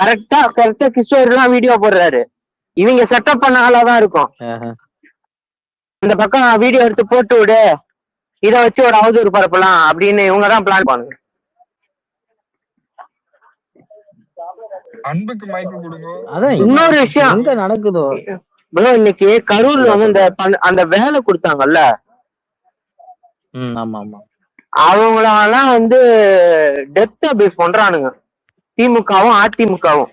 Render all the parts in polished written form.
கரெக்டா கிறிஸ்டோர் எல்லாம் வீடியோ போடுறாரு. இவங்க செட்டப் பண்ண ஆளாதான் இருக்கும். இந்த பக்கம் வீடியோ எடுத்து போட்டு விடு, இதை வச்சு ஒரு அவதூறு பரப்பலாம் அப்படின்னு இவங்கதான் பிளான் பண்ணுங்க. அன்புக்கு மைக்கு கொடுங்க. அதான் இன்னொரு விஷயம் எங்க நடக்குதோ ப்ரோ, இன்னைக்கு கரூர்ல வந்து அந்த வேலை கொடுத்தாங்கல்ல, ஆமா ஆமா, அவங்களெல்லாம் வந்து டெத் அபியூஸ் பண்றானுங்க திமுகவும் அதிமுகவும்.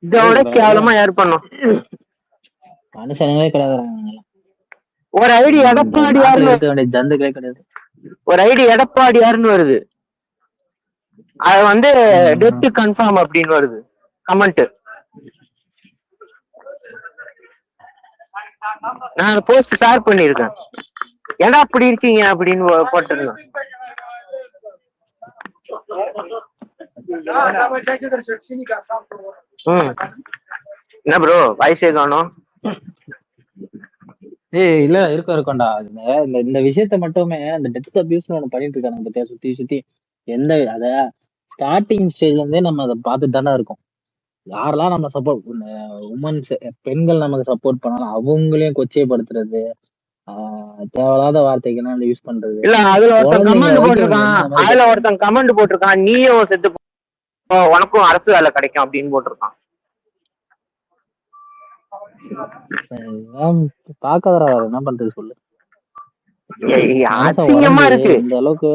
இதோட கேவலமா யார் பண்ணும்? மனுஷனங்களே கிடையாது. ஒரு ஐடி எடப்பாடியாருன்னு ஜந்துக்களே கிடையாது. ஒரு ஐடி எடப்பாடியாருன்னு வருது, அது வந்து டெத் கன்ஃபார்ம் அப்படின்னு வருது கமெண்ட். நான் போஸ்ட் ஷேர் பண்ணிருக்கேன். ஏன்னா அப்படி இருக்கீங்க அப்படின்னு போட்டிருந்தேன். என்ன ப்ரோ வயசே காணும்? இல்ல இருக்கும்டா. இந்த விஷயத்த மட்டுமே அந்த டெத் அபியூஸ் ஒண்ணு பண்ணிட்டு இருக்காங்க பத்தியா, சுத்தி சுத்தி. எந்த அத ஸ்டார்டிங் ஸ்டேஜ்ல இருந்தே நம்ம அதை பார்த்துட்டு தானே இருக்கோம். யாரெல்லாம் நம்ம சப்போர்ட் உமன்ஸ் பெண்கள் நமக்கு சப்போர்ட் பண்ணாலும் அவங்களையும் கொச்சைப்படுத்துறது, தேவையில்லாத வார்த்தைக்கு யூஸ் பண்றது. இல்ல அதுல ஒருத்தன் கமெண்ட் போட்டிருக்கான், நீயும் செத்து உனக்கும் அரசு வேலை கிடைக்கும் அப்படின்னு போட்டிருக்கான். பாக்காதரா என்ன பண்றது சொல்லு. அசிங்கமா இருக்கு, இந்த அளவுக்கு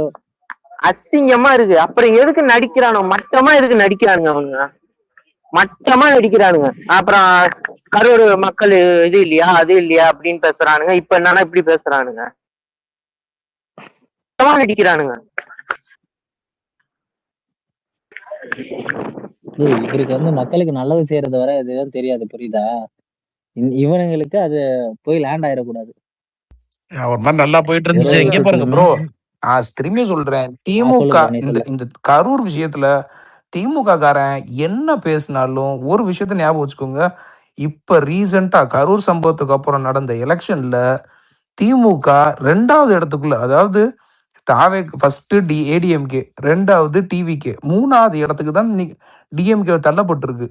அசிங்கமா இருக்கு. அப்புறம் எதுக்கு நடிக்கிறானோ, மட்டமா எதுக்கு நடிக்கிறானுங்க அவங்க, மட்டமா நடிக்கிறானுங்க. அப்புறம் கரூர் மக்கள் இது இல்லையா அது இல்லையா அப்படின்னு பேசுறானுங்க. இப்ப என்னன்னா இப்படி பேசுறானுங்க, நடிக்கிறானுங்க. இவருக்கு வந்து மக்களுக்கு நல்லது செய்யறது வர எதுவும் தெரியாது, புரியுதா? இவனுங்களுக்கு அது போய் லேண்ட் ஆயிடக்கூடாது. ஒரு மாதிரி நல்லா போயிட்டு இருந்துச்சு. இங்க பாருங்க ப்ரோ, திரும்பி சொல்றேன், திமுக இந்த கரூர் விஷயத்துல திமுக காரன் என்ன பேசினாலும் ஒரு விஷயத்த ஞாபகம் வச்சுக்கோங்க. இப்ப ரீசெண்டா கரூர் சம்பவத்துக்கு அப்புறம் நடந்த எலெக்ஷன்ல திமுக 2வது இடத்துக்குள்ள, அதாவது தாவே ஃபர்ஸ்ட் ஏடிஎம்கே, 2வது டிவிகே, 3வது இடத்துக்கு தான் டிஎம்கே தள்ளப்பட்டிருக்கு.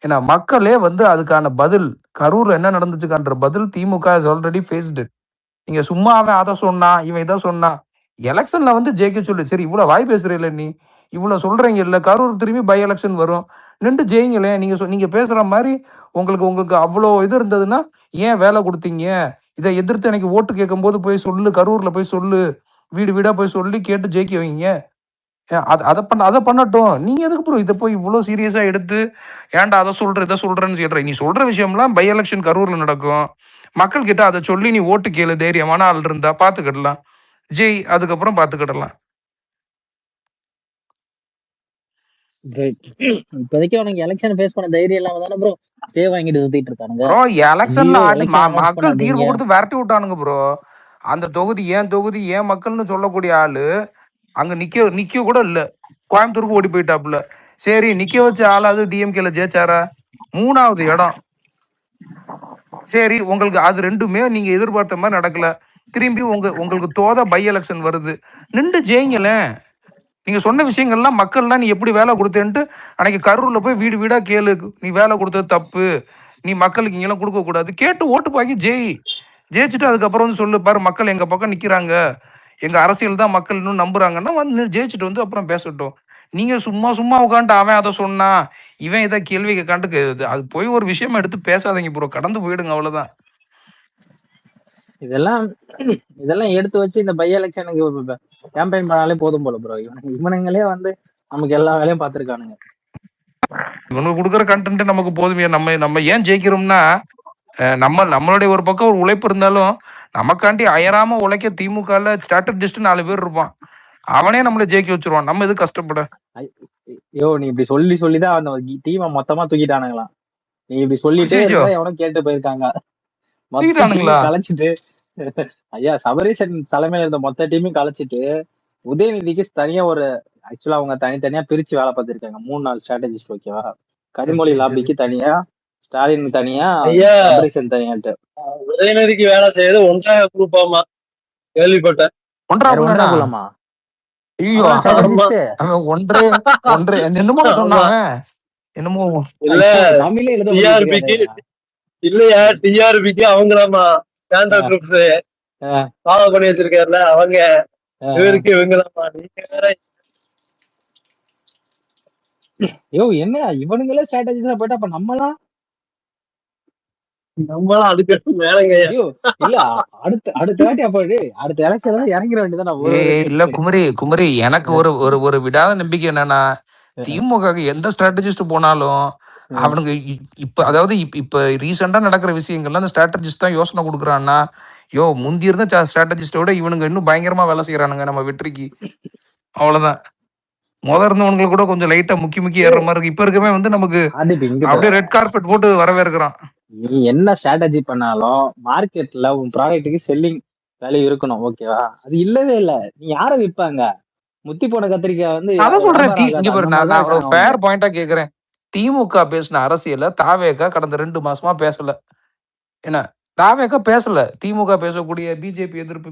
ஏன்னா மக்களே வந்து அதுக்கான பதில், கரூர்ல என்ன நடந்துச்சுக்கான்ற பதில் திமுக ஆல்ரெடி ஃபேஸ்டு. நீங்க சும்மா அவன் அதை சொன்னா இவன் இதை சொன்னா, எலெக்ஷன்ல வந்து ஜெயிக்க சொல்லு. சரி இவ்வளவு வாய் பேசுறீல்ல, நீ இவ்வளவு சொல்றீங்க இல்ல, கரூர் திரும்பி பை எலெக்ஷன் வரும், நின்று ஜெயிங்களேன். நீங்க பேசுற மாதிரி உங்களுக்கு அவ்வளோ இது இருந்ததுன்னா ஏன் வேலை கொடுத்தீங்க? இதை எதிர்த்து எனக்கு ஓட்டு கேட்கும் போது போய் சொல்லு, கரூர்ல போய் சொல்லு, வீடு வீடா போய் சொல்லி கேட்டு ஜெயிக்க வைங்க. அதை பண்ணட்டும். நீங்க எதுக்கு ப்ரோ இதை போய் இவ்வளவு சீரியஸா எடுத்து ஏன்டா அதை சொல்ற இதை சொல்றேன்னு சொல்ற? நீ சொல்ற விஷயம்லாம் பை எலெக்ஷன் கரூர்ல நடக்கும், மக்கள் கிட்ட அதை சொல்லி நீ ஓட்டு கேளு, தைரியமான ஆள் இருந்தா பாத்துக்கிடலாம், ஜெய், அதுக்கப்புறம் பாத்துக்கிடலாம். இப்போதைக்கு அவனுக்கு எலெக்ஷன் ஃபேஸ் பண்ண தைரியம் இல்லாம தானே ப்ரோ ஸ்டே வாங்கிட்டு சுத்திட்டு இருக்கானுங்க. ப்ரோ எலெக்ஷன்ல மக்கள் தீர்ப்பு கொடுத்து விரட்டி விட்டானுங்க ப்ரோ. அந்த தொகுதி ஏன் மக்கள்னு சொல்லக்கூடிய ஆளு அங்க நிக்க கூட இல்ல, கோயம்புத்தூருக்கு ஓடி போயிட்டாப்புல. சரி நிக்க வச்ச ஆளாவது டிஎம்கேல ஜெயிச்சாரா? 3வது இடம். சரி உங்களுக்கு அது ரெண்டுமே நீங்க எதிர்பார்த்த மாதிரி நடக்கல, திரும்பி உங்களுக்கு தோத பை எலெக்ஷன் வருது, நின்று ஜெயிங்களேன். நீங்க சொன்ன விஷயங்கள்லாம் மக்கள்லாம் நீ எப்படி வேலை கொடுத்தேன்ட்டு அன்னைக்கு கரூர்ல போய் வீடு வீடா கேளு, நீ வேலை கொடுத்தது தப்பு, நீ மக்களுக்கு இங்கெல்லாம் கொடுக்க கூடாது, கேட்டு ஓட்டு பாக்கி ஜெயிச்சுட்டு அதுக்கப்புறம் வந்து சொல்லு, பாரு மக்கள் எங்க பக்கம் நிக்கிறாங்க, எங்க அரசியல் தான் மக்கள் இன்னும் நம்புறாங்கன்னா வந்து ஜெயிச்சுட்டு வந்து அப்புறம் பேசட்டும். நீங்க சும்மா உட்காந்து அவன் அதை சொன்னா இவன் இதை கேள்வி கேட்காண்டு அது போய் ஒரு விஷயம் எடுத்து பேசாதீங்க ப்ரோ, கடந்து போயிடுங்க, அவ்வளவுதான். இதெல்லாம் எடுத்து வச்சு இந்த பை எலெக்ஷனுக்கு கேம்பெயின் பண்ணாலே போதும் போல ப்ரோ. இவனுங்களே வந்து நமக்கு எல்லா வேலையும் பார்த்துருக்கானுங்க. இவனுக்கு கொடுக்குற கண்டென்ட் நமக்கு போதுமே. நம்ம ஏன் ஜெயிக்கிறோம்னா, நம்மளுடைய ஒரு பக்கம் ஒரு உழைப்பு இருந்தாலும் நமக்காண்டி அயராம உழைக்க திமுகல ஸ்ட்ராட்டஜிஸ்ட் 4 பேர் இருப்பான், அவனே நம்மள ஜெயிக்க வச்சிருவான். நம்ம எது கஷ்டப்பட? நீ இப்படி சொல்லிதான் அந்த டீமை மொத்தமா தூக்கிட்டானுங்களாம். நீ இப்படி சொல்லிட்டே எவனும் கேட்டு போயிருக்காங்க, கலைச்சிட்டு ஐயா சபரீசன் தலைமையில இருந்த மொத்த டீமையும் கலைச்சிட்டு உதயநிதிக்கு தனியா ஒரு ஆக்சுவலா அவங்க தனித்தனியா பிரிச்சு வேலை பார்த்திருக்காங்க. 3-4 ஸ்ட்ராட்டஜிஸ்ட். ஓகேவா? கனிமொழி லாபிக்கு தனியா, ஸ்டாலின் தனியா, சபரீசன் தனியாட்டு. உதயநிதிக்கு வேலை செய்யறது 1ஆம் குரூப்பாமா கேள்விப்பட்டேன். 1ஆம் குலமா? ஐயோ அவன் ஸ்ட்ராட்டஜிஸ்ட். அவன் ஒன்றே ஒன்றே என்னமோ சொன்னான் என்னமோ. இல்ல தமிழே எழுத டிஆர்பிக்கு இல்லையா, டிஆர்பிக்கு அவங்களாமா பேண்டா குரூப்ஸ் ஃபாலோ பண்ணி வச்சிருக்காருல அவங்க, இவருக்கு இவங்களாமா. நீங்க வேற யோ என்ன இவனுங்களே ஸ்ட்ராட்டஜிஸ்டா போயிட்டா அப்ப நம்மளாம் அதுக்கு மேலங்க. இல்ல அடுத்த வாட்டி அப்ப அடுத்த எலெக்ஷன்ல இறங்கிட வேண்டியதான். இல்ல குமரி எனக்கு ஒரு ஒரு ஒரு விடாத நம்பிக்கை என்னன்னா, திமுக எந்த ஸ்ட்ராட்டஜிஸ்ட் போனாலும் அவனுக்கு இப்ப அதாவது இப்ப ரீசெண்டா நடக்கிற விஷயங்கள்ல அந்த ஸ்ட்ராட்டஜிஸ்ட் தான் யோசனை கொடுக்குறான்னா, முந்தி இருந்த ஸ்ட்ராட்டஜிஸ்டோட இவனுங்க இன்னும் பயங்கரமா வேலை செய்யறானுங்க நம்ம வெற்றிக்கு. அவ்வளவுதான். இருந்தவங்களுக்கு கூட கொஞ்சம் லைட்டா முக்கி ஏறுற மாதிரி இருக்கு. இப்ப இருக்கவே நமக்கு அப்படியே ரெட் கார்பெட் போட்டு வரவேற்கிறான். நீ என்ன ஸ்ட்ராட்டஜி பண்ணாலும் மார்க்கெட்ல உன் ப்ராடக்ட்டுக்கு செல்லிங் வேல்யூ இருக்கணும், ஓகேவா? அது இல்லவே இல்ல. நீ யார விற்பாங்க? முத்தி போன கத்திரிக்காய் வந்து அதான் சொல்றேன். இங்க பாரு, நான் ஒரு ஃபேர் பாயிண்டா கேக்குறேன். திமுக பேசின அரசியல தாவேகா கடந்த 2 மாசமா பேசல. என்ன தாவேகா பேசல. திமுக பேசக்கூடிய பிஜேபி எதிர்ப்பு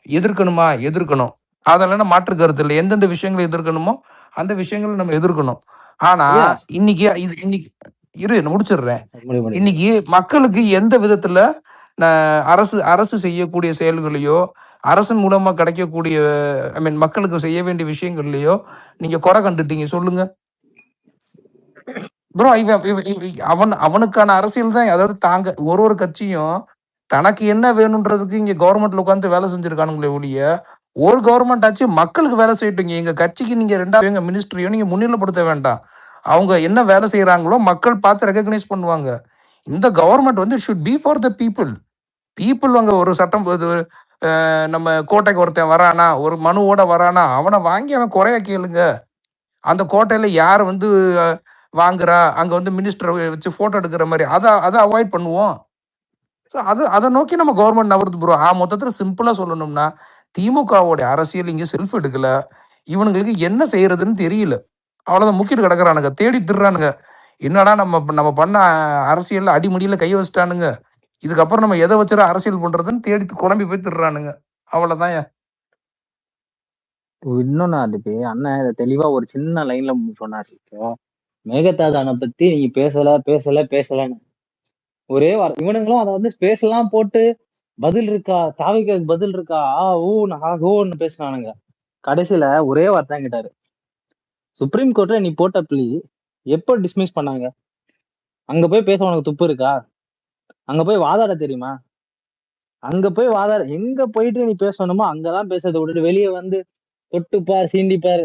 எதிர்க்கணுமா? எதிர்க்கணும். அதெல்லாம் மாற்று கருத்து இல்லை. எந்தெந்த விஷயங்களை எதிர்க்கணுமோ அந்த விஷயங்களை நம்ம எதிர்க்கணும். ஆனா இன்னைக்கு முடிச்சிடுறேன். இன்னைக்கு மக்களுக்கு எந்த விதத்துல அரசு செய்யக்கூடிய செயல்களையோ, அரசின் மூலமா கிடைக்கக்கூடிய மக்களுக்கு செய்ய வேண்டிய விஷயங்கள்லயோ நீங்க குறை கண்டுட்டீங்க சொல்லுங்க ப்ரோ. அவனுக்கான அரசியல் தான். அதாவது தாங்க ஒரு கட்சியும் தனக்கு என்ன வேணும்ன்றதுக்கு இங்க கவர்மெண்ட்ல உட்காந்து வேலை செஞ்சிருக்கானுங்களே ஒழிய, ஒரு கவர்மெண்ட் ஆச்சு மக்களுக்கு வேலை செய்யட்டுங்க. எங்க கட்சிக்கு நீங்க 2வது மினிஸ்ட்ரியோ நீங்க முன்னிலைப்படுத்த வேண்டாம். அவங்க என்ன வேலை செய்யறாங்களோ மக்கள் பார்த்து ரெகக்னைஸ் பண்ணுவாங்க. இந்த government should be for the people. அங்க ஒரு சட்டம் நம்ம கோட்டைக்கு ஒருத்தன் வரானா, ஒரு மனுவோட வரானா, அவனை வாங்கி அவன் குறைய கேளுங்க. அந்த கோட்டையில யார் வாங்குறா, அங்க மினிஸ்டர் வச்சு போட்டோ எடுக்கிற மாதிரி அதை அவாய்ட் பண்ணுவோம். அதை நோக்கி நம்ம கவர்மெண்ட் நவருது ப்ரோ. மொத்தத்துல சிம்பிளா சொல்லணும்னா, திமுகவோட அரசியல் இங்க செல்ஃப் எடுக்கல. இவனுங்களுக்கு என்ன செய்யறதுன்னு தெரியல. அவ்வளவுதான். முக்கிட்டு கிடக்குறானுங்க, தேடி திருறானுங்க. என்னடா நம்ம பண்ண அரசியல்ல அடிமடியில கை வச்சுட்டானுங்க, இதுக்கப்புறம் நம்ம எதை வச்சு அரசியல் பண்றதுன்னு தேடி குழம்பி போய் திருறானுங்க. அவ்வளவுதான். இன்னொன்னு அதுக்கு அண்ணன் இதை தெளிவா ஒரு சின்ன லைன்ல சொன்னாரு. மேகதாதானை பத்தி நீங்க பேசலன்னு ஒரே வார்த்தை. இவனுங்களும் அதை ஸ்பேஸ் எல்லாம் போட்டு பதில் இருக்கா, தாவிக்கு பதில் இருக்கா, ஓன்னு பேசினானுங்க. கடைசியில ஒரே வார்த்தை கேட்டாரு, சுப்ரீம் கோர்ட்ல நீ போட்ட பிளி எப்போ டிஸ்மிஸ் பண்ணாங்க? அங்க போய் பேச உனக்கு துப்பு இருக்கா? அங்க போய் வாதாட தெரியுமா? அங்க போய் வாதாட எங்க போயிட்டு நீ பேசணுமோ அங்கதான் பேசுறதை விட்டுட்டு வெளியே வந்து தொட்டுப்பார் சீண்டிப்பார்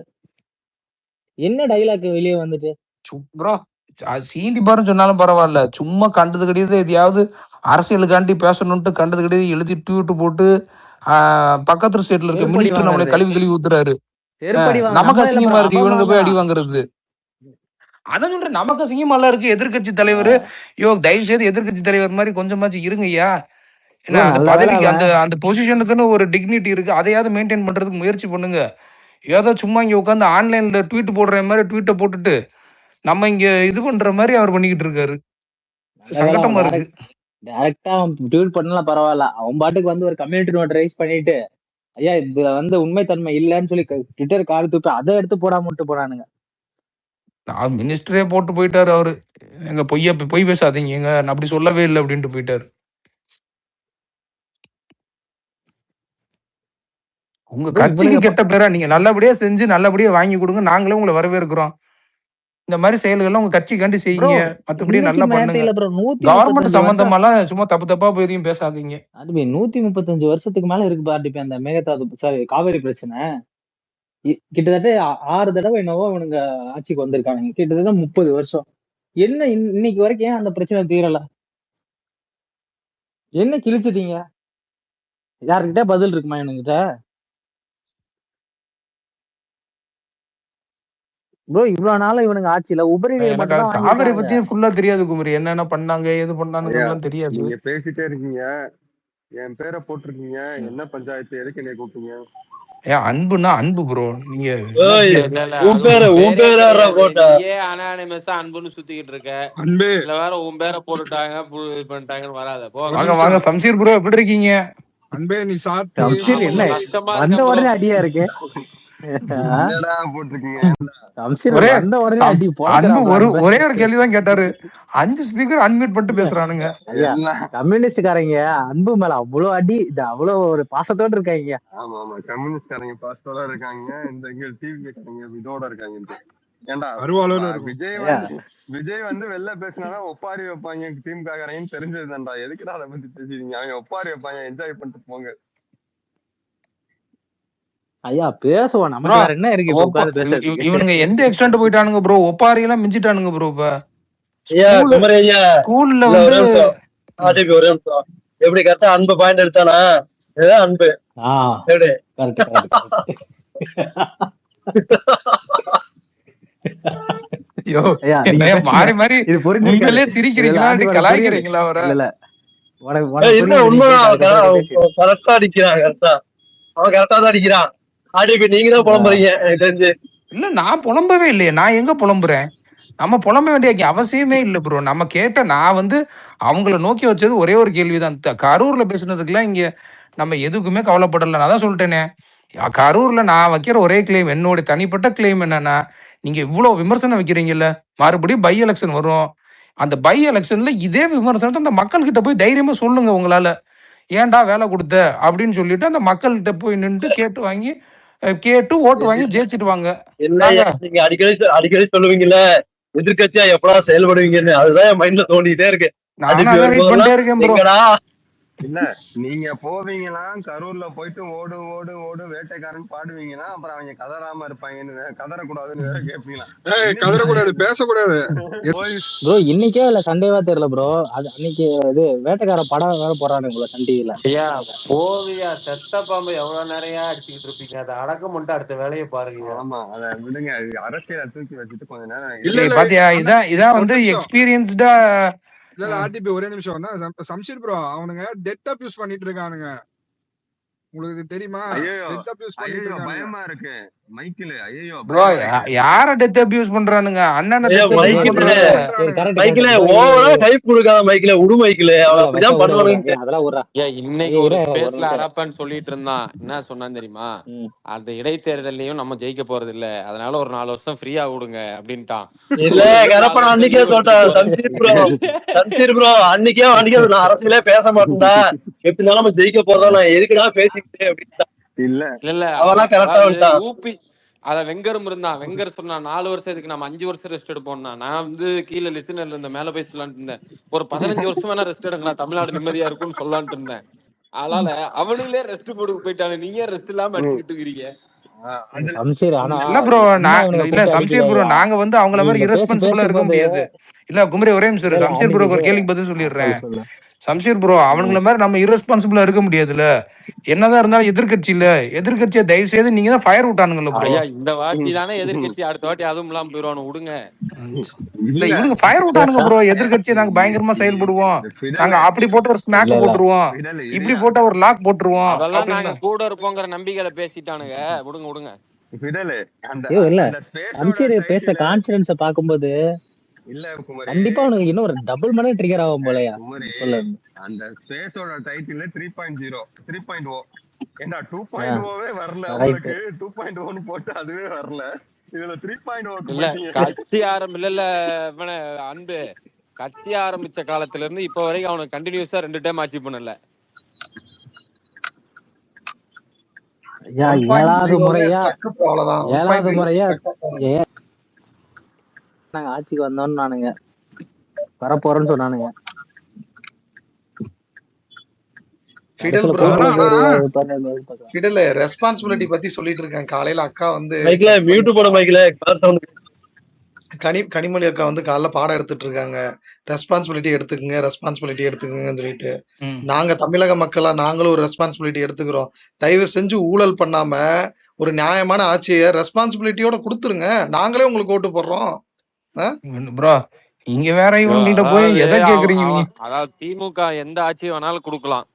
என்ன டைலாக் வெளியே வந்துட்டு ப்ரோ சீண்டி பாருன்னு சொன்னாலும் பரவாயில்ல, சும்மா கண்டது கிடையாது எதையாவது அரசியலுக்காண்டி பேசணும்ட்டு கண்டது கிடையாது எழுதி ட்வீட் போட்டு பக்கத்து ஸ்டேட்ல இருக்க மினிஸ்டர் நம்மளை கழுவி ஊத்துறாரு. நமக்கு அசிங்கமா இருக்கு இவனுக்கு போய் அடி வாங்குறது. அதான் சொல்றேன், நமக்கு அசிங்கமா இருக்கு. எதிர்கட்சி தலைவர் தயவு செய்து எதிர்கட்சி தலைவர் மாதிரி கொஞ்சமாச்சு இருங்கய்யா. ஏன்னா அந்த பதவிக்கு அந்த பொசிஷனுக்குன்னு ஒரு டிக்னிட்டி இருக்கு, அதையாவது மெயின்டைன் பண்றதுக்கு முயற்சி பண்ணுங்க. ஏதோ சும்மா இங்க உட்காந்து ஆன்லைன்ல ட்வீட் போடுற மாதிரி ட்வீட்டை போட்டுட்டு நம்ம இங்க இது பண்ற மாதிரி அவர் பண்ணிக்கிட்டு இருக்காரு. சங்கடமா இருக்கு. டைரக்டா ட்வீட் பண்ணலாம் பரவாயில்ல, அவன் பாட்டுக்கு ஒரு கம்யூனிட்டி நோட் ரைஸ் பண்ணிட்டு ஐயா இது உண்மைத்தன்மை இல்லைன்னு சொல்லி ட்விட்டர் கால் தூப்பி அதை எடுத்து போடாம விட்டு போறானுங்க. மினிஸ்டரே போட்டு போயிட்டாரு அவரு. எங்க பொய் பேசாதீங்க, எங்க அப்படி சொல்லவே இல்லை அப்படின்ட்டு போயிட்டாரு. உங்க கட்சிக்கு கெட்ட பேரா, நீங்க நல்லபடியா செஞ்சு நல்லபடியா வாங்கி கொடுங்க, நாங்களே உங்களை வரவேற்கிறோம். இந்த மாதிரி செயல்கள் உங்க கட்சிக்காண்டி செய்யுங்க, மத்தபடி நல்லா பண்ணுங்க. கவர்மெண்ட் சம்பந்தமாலாம் சும்மா தப்பா போய் எதையும் பேசாதீங்க. அது 135 வருஷத்துக்கு மேல இருக்கு பாருப்ப அந்த மேகதாது காவேரி பிரச்சனை. கிட்டத்தட்ட 6 தடவை என்னவோ இவனுங்க ஆட்சிக்கு வந்திருக்கானுங்க, கிட்டத்தட்ட 30 வருஷம். என்ன இன்னைக்கு வரைக்கும் ஏன் அந்த பிரச்சனை தீரல? என்ன கிழிச்சிட்டீங்க? யாருக்கிட்ட பதில் இருக்குமா என்கிட்ட? ப்ரோ இவ்வளவு நாள இவனுங்க ஆட்சியில உபரி காவிரி பத்தி ஃபுல்லா தெரியாது குமரி, என்னென்ன பண்ணாங்க ஏது பண்ணானுங்க தெரியாது. நீங்க பேசிட்டே இருக்கீங்க, என் பேரை போட்டிருக்கீங்க, என்ன பஞ்சாயத்து எதுக்கு என்னை கூப்பிட்டீங்க? அன்புனா அன்பு ப்ரோ. நீங்க அன்புன்னு சுத்திக்கிட்டு இருக்க, இல்ல வேற உன் பேரை போட்டுட்டாங்க பண்ணிட்டாங்கன்னு வராத. வாங்க வாங்க சம்சீர் ப்ரோ, எப்படி இருக்கீங்க? அன்பே நீ சாத்தி சம்சீர் என்ன கஷ்டமா வந்த இருக்கேன் ப்ரோ. உடனே அடியா இருக்கு என்னடா போட்டிருக்கீங்க? சம்சீர் ஒரே வந்த உடனே சம்- அடி அன்பு பொழக்கிறான் ஒரே ஒரு கேள்விதான் கேட்டாரு. 5 ஸ்பீக்கர் அன்மியூட் பண்ணிட்டு பேசுறானுங்க. ஐயா எல்லாம் கம்யூனிஸ்ட்காரங்க அன்பு மேல அவ்வளவு அடி இது அவ்வளவு ஒரு பாசத்தோட இருக்காங்க. ஆமா ஆமா கம்யூனிஸ்ட்காரங்க பாஸ்டோட இருக்காங்க, இந்த இங்க டிவி காரங்க இதோட இருக்காங்க. ஏன்டா அருவாளோட இருக்கும். விஜய் வந்து வெளில பேசினாதான் ஒப்பாரி வைப்பாங்க திமுக காரங்கன்னு தெரிஞ்சதுதான்டா. எதுக்குடா அதை பத்தி பேசுறீங்க? அவங்க ஒப்பாரி வைப்பாங்க, என்ஜாய் பண்ணிட்டு போங்க. ஐயா பேசுவோம் நமக்கு வேற என்ன இருக்கு இப்ப உட்கார்ந்து பேசுறதுக்கு. இவனுங்க எந்த எக்ஸ்டென்ட் போயிட்டானுங்க ப்ரோ, ஒப்பாரி எல்லாம் மிஞ்சிட்டானுங்க ப்ரோ. இப்ப ஐயா குமரி ஐயா ஸ்கூல்ல இல்ல வந்து ஒரே நிமிஷம் ஆர்டிபி ஒரே நிமிஷம். எப்படி கரெக்டா அன்பு பாயிண்ட் எடுத்தானா? இதுதான் அன்பு. எப்படி ஐயோ, ஐயா, நீங்க என்னைய பேசுங்க. மாறி மாறி இது புரிஞ்சிருக்காது. உண்மையிலே சிரிக்கிறீங்களா இல்ல, அப்படி உனக்கு கலாய்க்கிறீங்களா வர? இல்ல இல்ல உனக்கு இல்ல புரியுது, நீ உண்மைதான். பேசு, அதுக்கப்புறம் பேசு. கரெக்டா அடிக்கிறான். கரெக்டா அவன் கரெக்டா தான் அடிக்கிறான். ஆர்டிபி நீங்க தான் புலம்புறீங்க எனக்கு தெரிஞ்சு. இல்ல நான் புலம்பவே இல்லையே. நான் எங்க புலம்புறேன்? நம்ம புலம்ப வேண்டிய அவசியமே இல்லை ப்ரோ. நம்ம கேட்ட நான் வந்து அவங்கள நோக்கி வச்சது ஒரே ஒரு கேள்விதான். கரூர்ல பேசுனதுக்குலாம் இங்க நம்ம எதுக்குமே கவலைப்படல. நான் தான் சொல்லிட்டேனே, கரூர்ல நான் வைக்கிற ஒரே கிளைம், என்னோட தனிப்பட்ட கிளைம் என்னன்னா, நீங்க இவ்வளவு விமர்சனம் வைக்கிறீங்கல்ல, மறுபடியும் பை எலெக்ஷன் வரும். அந்த பை எலெக்ஷன்ல இதே விமர்சனத்தை அந்த மக்கள் கிட்ட போய் தைரியமா சொல்லுங்க. உங்களால ஏன்டா வேலை கொடுத்த அப்படின்னு சொல்லிட்டு அந்த மக்கள்கிட்ட போய் நின்று கேட்டு ஓட்டு வாங்கி ஜெயிச்சிட்டு வாங்க. இல்லையா நீங்க அடிக்கடி சொல்லுவீங்கல்ல எதிர்கட்சியா எப்படா செயல்படுவீங்கன்னு, அதுதான் என் மைண்ட்ல தோண்டிட்டே இருக்கு. இல்ல நீங்க போவீங்கன்னா கரூர்ல போயிட்டு ஓடு ஓடு ஓடு வேட்டைக்காரன் பாடுவீங்கன்னா அப்புறம் அவங்க கதறாம இருப்பாங்கன்னு, கதறக்கூடாதுன்னு வேற கேட்பீங்களா? கதறக்கூடாது, பேசக்கூடாது. ப்ரோ இன்னைக்கே இல்ல சண்டேவா தெரியல ப்ரோ. அது அன்னைக்கு இது வேட்டைக்கார படம் வேற போறானுங்களா சன் டிவில. ஐயா போவியா செத்த பாம்பு எவ்வளவு நிறைய அடிச்சுக்கிட்டு இருப்பீங்க, அதை அடக்கம் மட்டும் அடுத்த வேலையை பாருங்க. ஆமா அதை விடுங்க, அரசியலை தூக்கி வச்சுட்டு கொஞ்ச நேரம் இல்ல பாத்தியா, இதான் வந்து எக்ஸ்பீரியன்ஸ்டா. இல்ல ஆர்டிபி ஒரே நிமிஷம். சம்ஷீர் ப்ரோ அவனுங்க டெட் அபியூஸ் பண்ணிட்டு இருக்கானுங்க, உங்களுக்கு தெரியுமா? பயமா இருக்கு மைக்கில். ஐயோ ப்ரோ யார டெத் அபியூஸ் பண்றானுங்க? அண்ணனை மைக்கில ஓவரா கைப் கொடுக்காத மைக்கில உடு மைக்கில அப்படிதான் பண்ணுவானுங்க. அதெல்லாம் ஒரு இன்னைக்கு ஒரு ஸ்பேஸ்ல அரப்பன்னு சொல்லிட்டு இருந்தான். என்ன சொன்னான்னு தெரியுமா? அந்த இடைத்தேர்தலையும் நம்ம ஜெயிக்க போறது இல்ல, அதனால ஒரு 4 வருஷம் ஃப்ரீயா விடுங்க அப்படின்ட்டான். இல்ல கரப்பா அன்னைக்கே சொல்லிட்டான் சம்சீர் ப்ரோ அன்னைக்கே நான் அரசியலே பேச மாட்டேன்டா, எப்படி இருந்தாலும் நம்ம ஜெயிக்க போறதா, நான் எதுக்குடா பேசிக்கிட்டு அப்படின்ட்டான். இல்ல இல்ல அவெல்லாம் கரெக்டா விட்டான். ஊபி அத வெங்கரும் இருந்தான். வெங்கர் சொன்னா 4 வருஷத்துக்கு நம்ம 5 வருஷம் ரெஸ்ட் எடுப்போம்னா, நான் வந்து கீழே லிஸ்டர்ல இருந்த மேல பேசலான்ட்டு இருந்தேன். ஒரு 15 வருஷம் வேணா ரெஸ்ட் எடுக்கலாம், தமிழ்நாடு நிம்மதியா இருக்கும்னு சொல்லலான்ட்டு இருந்தேன். அதனால அவனுங்களே ரெஸ்ட் போட்டு போயிட்டானு, நீங்க ரெஸ்ட் இல்லாம அடிச்சுக்கிட்டு இருக்கிறீங்க. நாங்க வந்து அவங்கள மாதிரி இரஸ்பான்சிபிளா இருக்க முடியாது. இல்ல குமரி ஒரே நிமிஷம் சம்சீர் ப்ரோ ஒரு கேள்விக்கு பதில் சொல்லிடுறேன். சம்சீர் ப்ரோ அவங்கள மாதிரி நம்ம இரஸ்பான்சிபிளா இருக்க முடியாதுல்ல. என்னதான் இருந்தாலும் எதிர்கட்சியை தயவு செய்து நீங்க தான் ஃபயர் விட்டானுங்கல்ல ப்ரோ. இந்த வாட்டி தானே எதிர்கட்சி, அடுத்த வாட்டி அதுவும் இல்லாம போயிடுவானு விடுங்க. இல்ல இவங்க ஃபயர் விட்டானுங்க ப்ரோ. எதிர்கட்சியை நாங்க பயங்கரமா செயல்படுவோம், நாங்க அப்படி போட்டு ஒரு ஸ்மாக் போட்டுருவோம், இப்படி போட்டா ஒரு லாக் போட்டுருவோம், அதெல்லாம் நாங்க கூட இருப்போங்கிற நம்பிக்கையில பேசிட்டானுங்க. விடுங்க பேச கான்ஃபிடன்ஸ பாக்கும்போது இல்ல குமரி கண்டிப்பா உனக்கு இன்னும் ஒரு டபுள் மடங்கு ட்ரிகர் ஆகும் போலயா. சொல்ல அந்த ஸ்பேஸோட டைட்டில் 3.0 3.0 ஏண்டா 2.0வே வரல உங்களுக்கு. 2.0 போட்டு அதுவே வரல, இதுல 3.0 இல்ல கட்சி இல்ல அன்பு கட்சி ஆரம்பிச்ச காலத்துல இருந்து இப்ப வரைக்கும் அவனுக்கு கண்டினியூஸா 2 டைம் அச்சீவ் பண்ணல. ஏழாவது முறையா நாங்க ஆட்சிக்கு வந்தோம்னு நானுங்க வரப்போறேன்னு சொன்னானுங்க. ரெஸ்பான்சிபிலிட்டி பத்தி சொல்லிட்டு இருக்காங்க. காலையில அக்கா வந்து கனிமொழி அக்கா வந்து காலைல பாடம் எடுத்துட்டு இருக்காங்க. ரெஸ்பான்சிபிலிட்டி எடுத்துக்குங்கன்னு சொல்லிட்டு நாங்க தமிழக மக்களா நாங்களும் ஒரு ரெஸ்பான்சிபிலிட்டி எடுத்துக்கிறோம். தயவு செஞ்சு ஊழல் பண்ணாம ஒரு நியாயமான ஆட்சியை ரெஸ்பான்சிபிலிட்டியோட கொடுத்துருங்க, நாங்களே உங்களுக்கு ஓட்டு போடுறோம். ப்ரோ இங்க வேற இவங்கள்ட்ட போய் எதை கேக்குறீங்க நீங்க? அதாவது திமுக எந்த ஆட்சி வேணாலும் கொடுக்கலாம்,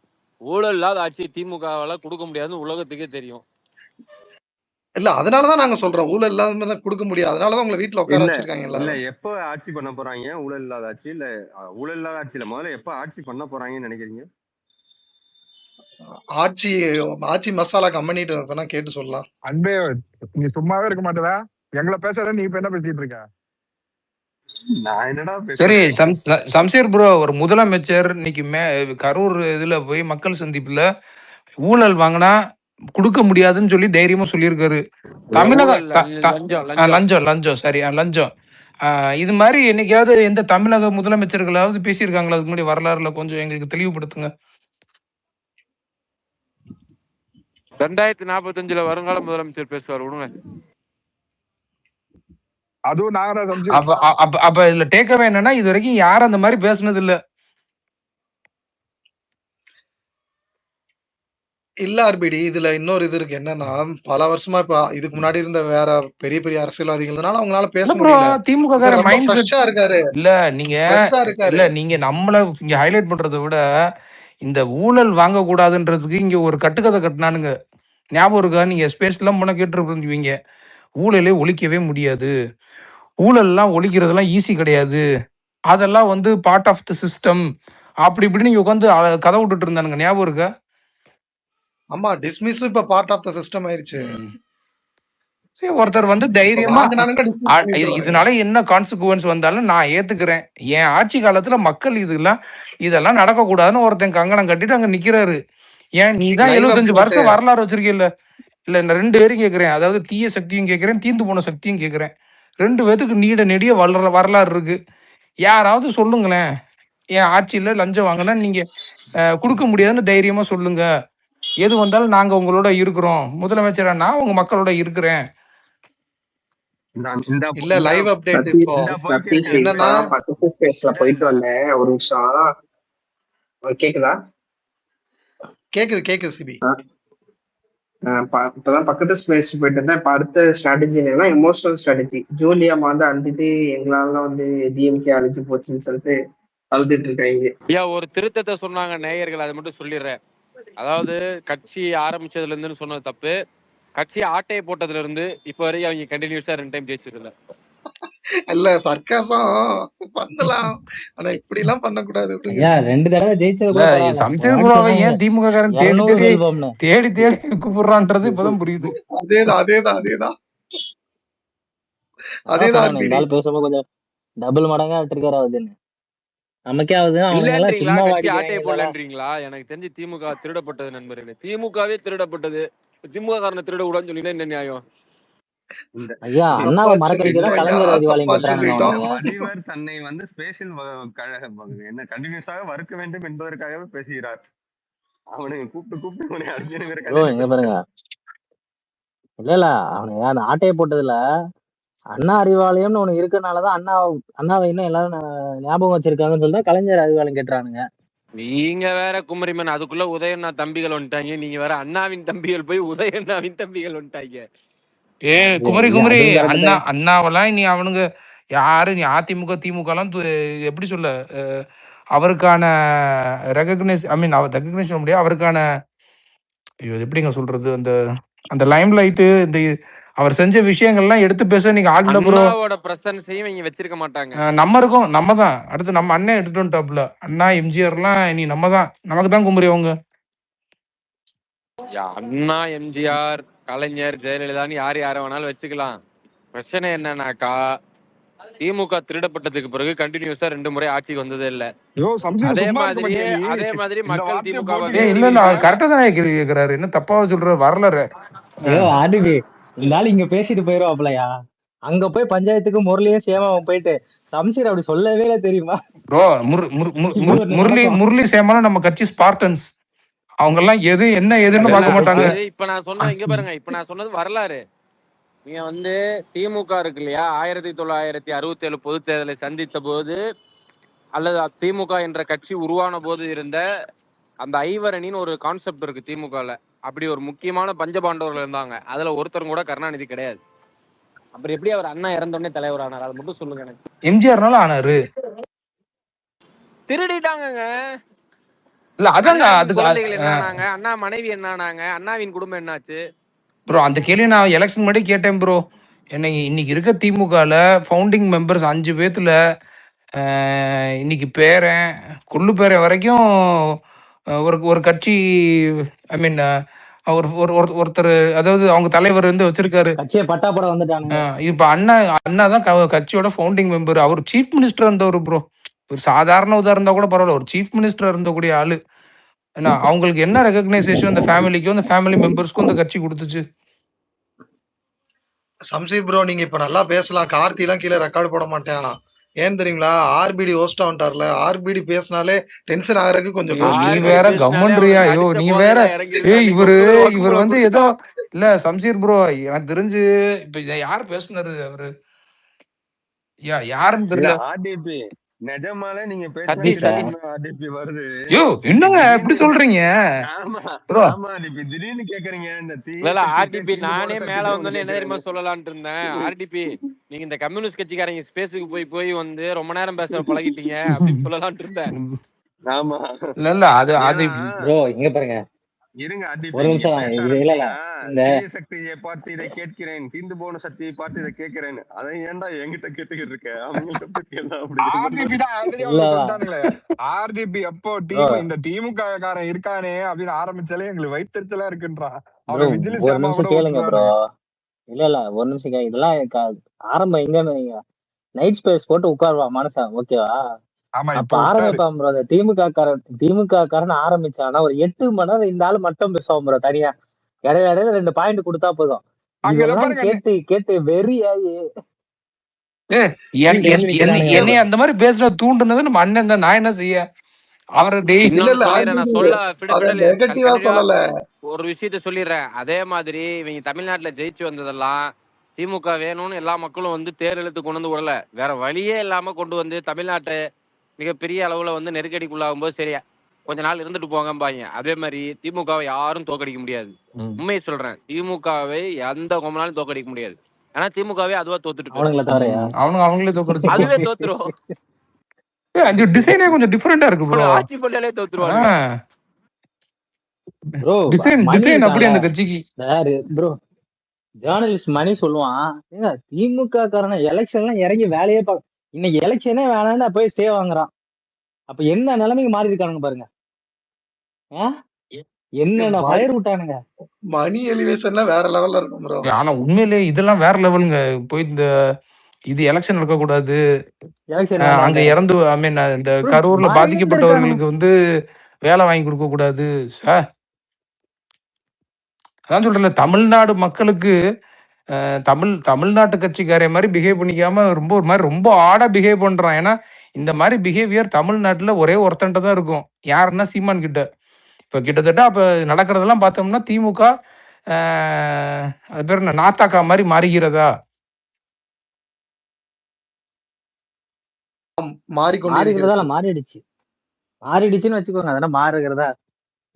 ஊழல் இல்லாத ஆட்சி திமுகவால கொடுக்க முடியாதுன்னு உலகத்துக்கே தெரியும். இல்ல அதனாலதான் நாங்க சொல்றோம் ஊழல் இல்லாம கொடுக்க முடியாது, அதனாலதான் உங்களை வீட்டுல உட்கார வச்சிருக்காங்க. இல்ல எப்ப ஆட்சி பண்ண போறாங்க ஊழல் இல்லாத ஆட்சி? இல்ல ஊழல் இல்லாத ஆட்சியில முதல்ல எப்ப ஆட்சி பண்ண போறாங்கன்னு நினைக்கிறீங்க? ஆட்சி ஆட்சி மசாலா கம்பெனிட்டு வேணா கேட்டு சொல்லலாம். அன்பே நீ சும்மாவே இருக்க மாட்டதா? எங்களை பேசுற நீ இப்ப என்ன பேசிட்டு இருக்க? நான் என்னடா சரி பேசுறேன்? சம்சீர் ப்ரோ, ஒரு முதலமைச்சர் இன்னைக்கு கரூர் இதுல போய் மக்கள் சந்திப்புல ஊழல் வாங்கினா கொடுக்க முடியாதுன்னு சொல்லி தைரியமா சொல்லியிருக்காரு. தமிழக ஊழல் லஞ்சம் லஞ்சம் லஞ்சம் லஞ்சம் சரி லஞ்சம். இது மாதிரி என்னைக்காவது எந்த தமிழக முதலமைச்சர்களாவது பேசியிருக்காங்களா? அதுக்கு முன்னாடி வரலாறுல கொஞ்சம் எங்களுக்கு தெளிவுபடுத்துங்க. 2045 வருங்கால முதலமைச்சர் பேசுவார், விடுங்க. அதுவும் நாங்க சம்சீர். அப்ப இதுல டேக்கவே என்னன்னா, இது வரைக்கும் யாரும் அந்த மாதிரி பேசுனது இல்ல. இல்ல ஆர்பிடி, இதுல இன்னொரு இது இருக்கு. என்னன்னா, பல வருஷமா இப்ப இதுக்கு முன்னாடி இருந்த வேற பெரிய பெரிய அரசியல்வாதிகள்னால அவங்களால பேச முடியல. திமுக மைண்ட் செட் இருக்காரு. இல்ல நீங்க நம்மள இங்க ஹைலைட் பண்றதை விட இந்த ஊழல் வாங்க கூடாதுன்றதுக்கு இங்க ஒரு கட்டுக்கதை கட்டினானுங்க. ஞாபகம் இருக்கா? நீங்க ஸ்பேஸ் எல்லாம் போன கேட்டுருப்பீங்க. ஊழலே ஒழிக்கவே முடியாது, ஊழல்லாம் ஒழிக்கிறதெல்லாம் ஈஸி கிடையாது, அதெல்லாம் வந்து பார்ட் ஆஃப் த சிஸ்டம், அப்படி இப்படி நீங்க உட்காந்து கதை விட்டுட்டு இருந்தானுங்க. ஞாபகம் இருக்கா? ஆமா, டிஸ்மிஸ் இப்ப பார்ட் ஆஃப் த சிஸ்டம் ஆயிருச்சு. ஒருத்தர் வந்து தைரியமா இதனால என்ன கான்சிக்வன்ஸ் வந்தாலும் நான் ஏத்துக்கிறேன், என் ஆட்சி காலத்துல மக்கள் இதெல்லாம் நடக்கக்கூடாதுன்னு ஒருத்தன் கங்கணம் கட்டிட்டு அங்க நிக்கிறாரு. ஏன் நீ தான் 75 வருஷம் வரலாறு வச்சிருக்கீல்ல? இல்ல இந்த 2 பேரும் கேட்கிறேன், அதாவது தீய சக்தியும் கேட்கிறேன், தீந்து போன சக்தியும் கேட்கிறேன். 2 பேத்துக்கு நீட நெடிய வரலாறு இருக்கு. யாராவது சொல்லுங்களேன், என் ஆட்சியில லஞ்சம் வாங்கினா நீங்க கொடுக்க முடியாதுன்னு தைரியமா சொல்லுங்க. எது வந்தாலும் நாங்க உங்களோட இருக்கிறோம், முதலமைச்சரா நான் உங்க மக்களோட இருக்கிறேன். இல்ல லைவ் அப்டேட் இப்போ என்னன்னா பக்கத்து ஸ்பேஸ்ல போயிட்டு வந்தேன். ஒரு நிமிஷம் கேக்குதா? கேக்குது சிபி. இப்பதான் பக்கத்து ஸ்பேஸ் போயிட்டு இருந்தேன். இப்ப அடுத்த ஸ்ட்ராட்டஜி என்னன்னா எமோஷனல் ஸ்ட்ராட்டஜி. ஜூலியா வந்து அழுதுட்டு எங்களால வந்து டிஎம்கே அழிஞ்சு போச்சுன்னு சொல்லிட்டு அழுதுட்டு இருக்காங்க. ஐயா, ஒரு திருத்தத்தை சொன்னாங்க நேயர்கள், அதை மட்டும் சொல்லிடுறேன். அதாவது கட்சி ஆரம்பிச்சதுல இருந்துன்னு சொன்னது தப்பு. கட்சி ஆட்டையை போட்டதுல இருந்து இப்ப வரைக்கும் அவங்க கண்டினியூஸா 2 டைம் ஜெயிச்சது இல்ல சர்க்காசம் பண்ணலாம், ஆனா இப்படி எல்லாம் பண்ணக்கூடாது. 2 தடவை ஜெயிச்சது சம்சீர் ப்ரோவை ஏன் திமுக காரன் தேடி கூப்பிடுறான்றது இப்பதான் புரியுது. அதேதான் பேசும்போது கொஞ்சம் டபுள் மடங்கா விட்டுருக்காரு. ஆகுதுன்னு நமக்கே ஆகுது. ஆட்டையை போடலன்றீங்களா? எனக்கு தெரிஞ்சு திமுக திருடப்பட்டது நண்பர்களே. திமுகவே திருடப்பட்டது. திமுக காரனை திருட கூடாதுன்னு சொன்னீங்கன்னா என்ன நியாயம்? ஐயா, அண்ணாவை மறக்கடிக்கதான் கலைஞர் அறிவாலயம் வடிவர் தன்னை வந்து ஸ்பேஷியல் என்ன கண்டினியூஸாக வறுக்க வேண்டும் என்பதற்காகவே பேசுகிறார். அவனுக்கு கூப்பிட்டு இங்க பாருங்க. இல்ல அவனுங்க அந்த ஆட்டையை போட்டதுல அண்ணா அறிவாலயம்னு ஒண்ணு இருக்கனாலதான் அண்ணாவை இன்னும் எல்லாரும் ஞாபகம் வச்சிருக்காங்கன்னு சொல்லிட்டு கலைஞர் அறிவாலயம் கேட்டுறானுங்க. நீங்க வேற குமரிமன், அதுக்குள்ள உதயண்ணா தம்பிகள் வந்துட்டாங்க. நீங்க வேற அண்ணாவின் தம்பிகள் போய் உதயண்ணாவின் தம்பிகள் வந்துட்டாங்க. குமரி அண்ணாவெல்லாம் நீ அவனுங்க யாரு? நீ அதிமுக திமுக எல்லாம் எப்படி சொல்ல, அவருக்கான ரெகக்னைசேஷன் முடியாது, அவருக்கான எப்படிங்க சொல்றது, அந்த லைம் லைட்டு, இந்த அவர் செஞ்ச விஷயங்கள்லாம் எடுத்து பேச நீங்க ஆளுநர் அண்ணாவோட பிரசன்ஸையும் இங்க வச்சிருக்க மாட்டாங்க. நம்ம இருக்கோம், நம்ம தான் அடுத்து நம்ம அண்ணன் எடுத்துட்டு வந்துட்டாப்ல. அண்ணா எம்ஜிஆர் எல்லாம் நீ நம்ம தான், நமக்கு தான் குமரி அவங்க. அண்ணா எம்ஜிஆர் கலைஞர் ஜெயலலிதான்னு யாரை வேணாலும் வச்சுக்கலாம். பிரச்சனை என்னன்னாக்கா திமுக திருடப்பட்டதுக்கு பிறகு கண்டினியூஸா 2 முறை ஆட்சிக்கு வந்ததே இல்ல. அதே மாதிரி மக்கள் திமுக இல்ல கரெக்டா தான் கேக்குறாரு, என்ன தப்பா சொல்ற? வரலாறு இருந்தாலும் இங்க பேசிட்டு போயிருவாப்லையா? அங்க போய் பஞ்சாயத்துக்கு முரளியும் சேமாவும் போயிட்டு சம்சீர் அப்படி சொல்லவே இல்லை தெரியுமா? ப்ரோ முரளி சேமாலும் நம்ம கட்சி ஸ்பார்டன்ஸ், அவங்க எல்லாம் என்ன எதுன்னு பார்க்க மாட்டாங்க. இப்ப நான் சொன்ன இங்க பாருங்க, இப்ப நான் சொன்னது வரலாறு. நீங்க வந்து திமுக இருக்கு இல்லையா, 1967 பொது தேர்தலை சந்தித்த போது அல்லது திமுக என்ற கட்சி உருவான போது இருந்த அந்த ஐவரணின்னு ஒரு கான்செப்ட் இருக்கு திமுகல. அப்படி ஒரு முக்கியமான பஞ்சபாண்டவர்கள் இருந்தாங்க. அதுல ஒருத்தரும் கூட கருணாநிதி கிடையாது. அப்புறம் எப்படி அவர் அண்ணா இறந்தோடனே தலைவர் ஆனார்? அதை மட்டும் சொல்லுங்க எனக்கு. எம்ஜிஆர்னால ஆனாரு. திருடிட்டாங்க. இல்ல அதாங்க, அதுக்கு என்னானாங்க, அண்ணா மனைவி என்னானாங்க, அண்ணாவின் குடும்பம் என்னாச்சு ப்ரோ? அந்த கேள்வி நான் எலெக்ஷன் முன்னாடி கேட்டேன் ப்ரோ. இன்னைக்கு இருக்க திமுகல ஃபவுண்டிங் மெம்பர்ஸ் 5 பேத்துல இன்னைக்கு பேரன் கொள்ளு பேரன் வரைக்கும் ஒரு கட்சி, ஐ மீன் ஒருத்தர், அதாவது அவங்க தலைவர் வந்து வச்சிருக்காரு. கட்சியை பட்டாப்பட வந்துட்டானுங்க. இப்ப அண்ணா தான் கட்சியோட ஃபவுண்டிங் மெம்பர். அவர் சீஃப் மினிஸ்டர் இருந்தவர் ப்ரோ. ஒரு சாதாரண உதாரணம் இருந்தா கூட பரவாயில்ல, ஒரு சீஃப் மினிஸ்டர் இருந்தக்கூடிய ஆளு. ஏன்னா அவங்களுக்கு என்ன ரெகக்னைசேஷன் அந்த ஃபேமிலிக்கும் அந்த ஃபேமிலி மெம்பர்ஸ்க்கும் இந்த கட்சி கொடுத்துச்சு? சம்சீர் ப்ரோ நீங்க இப்ப நல்லா பேசலாம். கார்த்தி எல்லாம் கீழே ரெக்கார்டு போட மாட்டேன். ஏன் தெரியுங்களா? ஆர்பிடி ஹோஸ்டா வந்துட்டார்ல. ஆர்பிடி பேசினாலே டென்ஷன் ஆகிறதுக்கு கொஞ்சம் நீ வேற கம்மன்றியா? ஐயோ நீ வேற. இவர் வந்து ஏதோ இல்ல சம்சீர் ப்ரோ, எனக்கு தெரிஞ்சு இப்ப இதை யாரு பேசுனாரு அவரு யாருன்னு தெரியல. ஆர்டிபி நிஜமாலே நீங்க ஆர்டிபி வருது. யோ என்னங்க இப்படி சொல்றீங்க? திடீர்னு கேக்குறீங்க. ஆர்டிபி நானே மேல வந்தோன்னு என்ன தெரியுமா சொல்லலாம்னு இருந்தேன். ஆர்டிபி நீங்க இந்த கம்யூனிஸ்ட் கட்சிக்காரங்க ஸ்பேஸுக்கு போய் வந்து ரொம்ப நேரம் பேச பழகிட்டீங்க அப்படின்னு சொல்லலாம்னு இருந்தேன். ஆமா இல்ல அது ப்ரோ இங்க பாருங்க, இருங்க ஒரு நிமிஷம். இந்த சக்தியை பார்த்து இதை கேட்கிறேன், தீந்து போன சக்தியை பார்த்து இதை கேட்கிறேன். அதை ஏன்டா என்கிட்ட கேட்டுக்கிட்டு இருக்கேன்? ஆர்டிபி அப்போ டீம் இந்த திமுக காரன் இருக்கானே அப்படின்னு ஆரம்பிச்சாலே எங்களுக்கு வயிற்றுச்சலா இருக்குன்றான். ஒரு நிமிஷம் கேளுங்க ப்ரோ. இல்ல ஒரு நிமிஷம். இதெல்லாம் ஆரம்பம் எங்க நைட் ஸ்பேஸ் போட்டு உட்காருவா மனசா, ஓகேவா? அப்ப ஆரம்பிப்பான் ப்ரோ. அந்த திமுக காரன் ஆரம்பிச்சானா ஒரு 8 மணி நேரம் இந்த ஆளு மட்டும் பேசுவான் ப்ரோ தனியா. இடையில 2 பாயிண்ட் கொடுத்தா போதும். கேட்டு வெறியாயி என்னைய அந்த மாதிரி பேசுற தூண்டுனது நம்ம அண்ணன் தான். நான் என்ன செய்ய? அவரை ஒரு விஷயத்த சொல்லிடுறேன். அதே மாதிரி இவங்க தமிழ்நாட்டுல ஜெயிச்சு வந்ததெல்லாம் திமுக வேணும்னு எல்லா மக்களும் வந்து தேர்தலுக்கு கொண்டு வந்து விடல, வேற வழியே இல்லாம கொண்டு வந்து தமிழ்நாட்டை மிகப்பெரிய அளவுல வந்து நெருக்கடிக்குள்ளாகும் போது சரியா கொஞ்ச நாள் இருந்துட்டு போங்கம்பாங்க. அதே மாதிரி திமுகவை யாரும் தோக்கடிக்க முடியாது. உண்மையை சொல்றேன், திமுகவை எந்த கொம்பனாலும் தோக்கடிக்க முடியாது. ஆனா திமுகவே அதுவா தோத்துட்டு அவங்களே தோக்கடிச்சு அதுவே தோத்துரும். அந்த டிசைனே கொஞ்சம் டிஃபரெண்டா இருக்கு ப்ரோ. ஆட்சி பண்ணாலே தோத்துருவாங்க ப்ரோ. டிசைன் அப்படி அந்த கட்சிக்கு ப்ரோ. ஜேர்னலிஸ்ட் மணி சொல்லுவான், திமுக காரன எலெக்ஷன்லாம் இறங்கி வேலையே இன்னைக்கு எலெக்ஷனே வேணான்னு போய் ஸ்டே வாங்குறான். அப்ப என்ன நிலைமைக்கு மாறி இருக்கானுங்க பாருங்க. என்னென்ன ஃபயர் விட்டானுங்க. மணி எலிவேஷன்லாம் வேற லெவல்ல இருக்கும் ப்ரோ. ஆனா உண்மையிலே இதெல்லாம் வேற லெவலுங்க. போய் இது எலெக்ஷன் நடக்க கூடாது, அங்க இறந்து ஐ மீன் இந்த கரூர்ல பாதிக்கப்பட்டவர்களுக்கு வந்து வேலை வாங்கி கொடுக்க கூடாது. அதான் சொல்றேன்ல, தமிழ்நாடு மக்களுக்கு தமிழ்நாட்டு கட்சிக்காரே மாதிரி பிஹேவ் பண்ணிக்காம ரொம்ப ஒரு மாதிரி ரொம்ப ஆடா பிஹேவ் பண்றான். ஏன்னா இந்த மாதிரி பிஹேவியர் தமிழ்நாட்டுல ஒரே ஒருத்தன்ட்ட தான் இருக்கும். யாருன்னா சீமான் கிட்ட. இப்ப கிட்டத்தட்ட அப்ப நடக்கிறதெல்லாம் பார்த்தோம்னா திமுக அது பேர் என்ன நாத்தாக்கா மாதிரி மாறுகிறதா? மாறிடுச்சுன்னு வச்சுக்கோங்க. அதெல்லாம் மாறுகிறதா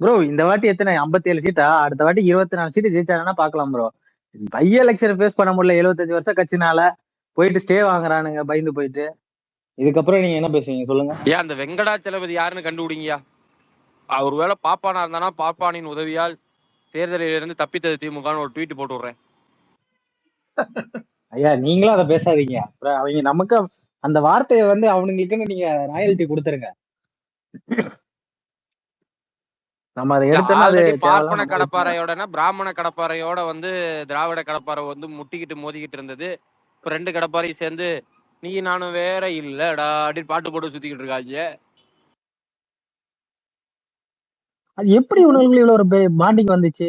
ப்ரோ? இந்த வாட்டி எத்தனை 57 சீட்டா? அடுத்த வாட்டி 24 சீட்டு ஜெயிச்சாங்கன்னா பாக்கலாம் ப்ரோ. பை எலெக்ஷன் ஃபேஸ் பண்ண முடியல 75 வருஷம் கட்சினால. போயிட்டு ஸ்டே வாங்குறானுங்க பயந்து போயிட்டு. இதுக்கப்புறம் நீங்க என்ன பேசுவீங்க சொல்லுங்க? ஏன் அந்த வெங்கடாச்சலபதி யாருன்னு கண்டுபிடிங்கயா. அவர் வேலை பாப்பானா இருந்தானா பாப்பானின் உதவியால் தேர்தலில் இருந்து தப்பித்தது திமுகன்னு ஒரு ட்வீட் போட்டு விடுறேன். ஐயா நீங்களும் அதை பேசாதீங்க. அப்புறம் அவங்க நமக்கு அந்த வார்த்தையை வந்து அவனுங்களுக்குன்னு நீங்க ராயல்டி கொடுத்துருங்க. நம்ம அதை எடுத்தோம்னா அது பார்ப்பன கடப்பாறையோட பிராமண கடப்பாறையோட வந்து திராவிட கடப்பாறை வந்து முட்டிக்கிட்டு மோதிக்கிட்டு இருந்தது. இப்ப 2 கடப்பாறையும் சேர்ந்து நீ நானும் வேற இல்லடா அப்படின்னு பாட்டு போட்டு சுத்திக்கிட்டு இருக்காங்க. அது எப்படி உணவுகள் இவ்வளவு ஒரு பாண்டிங் வந்துச்சு?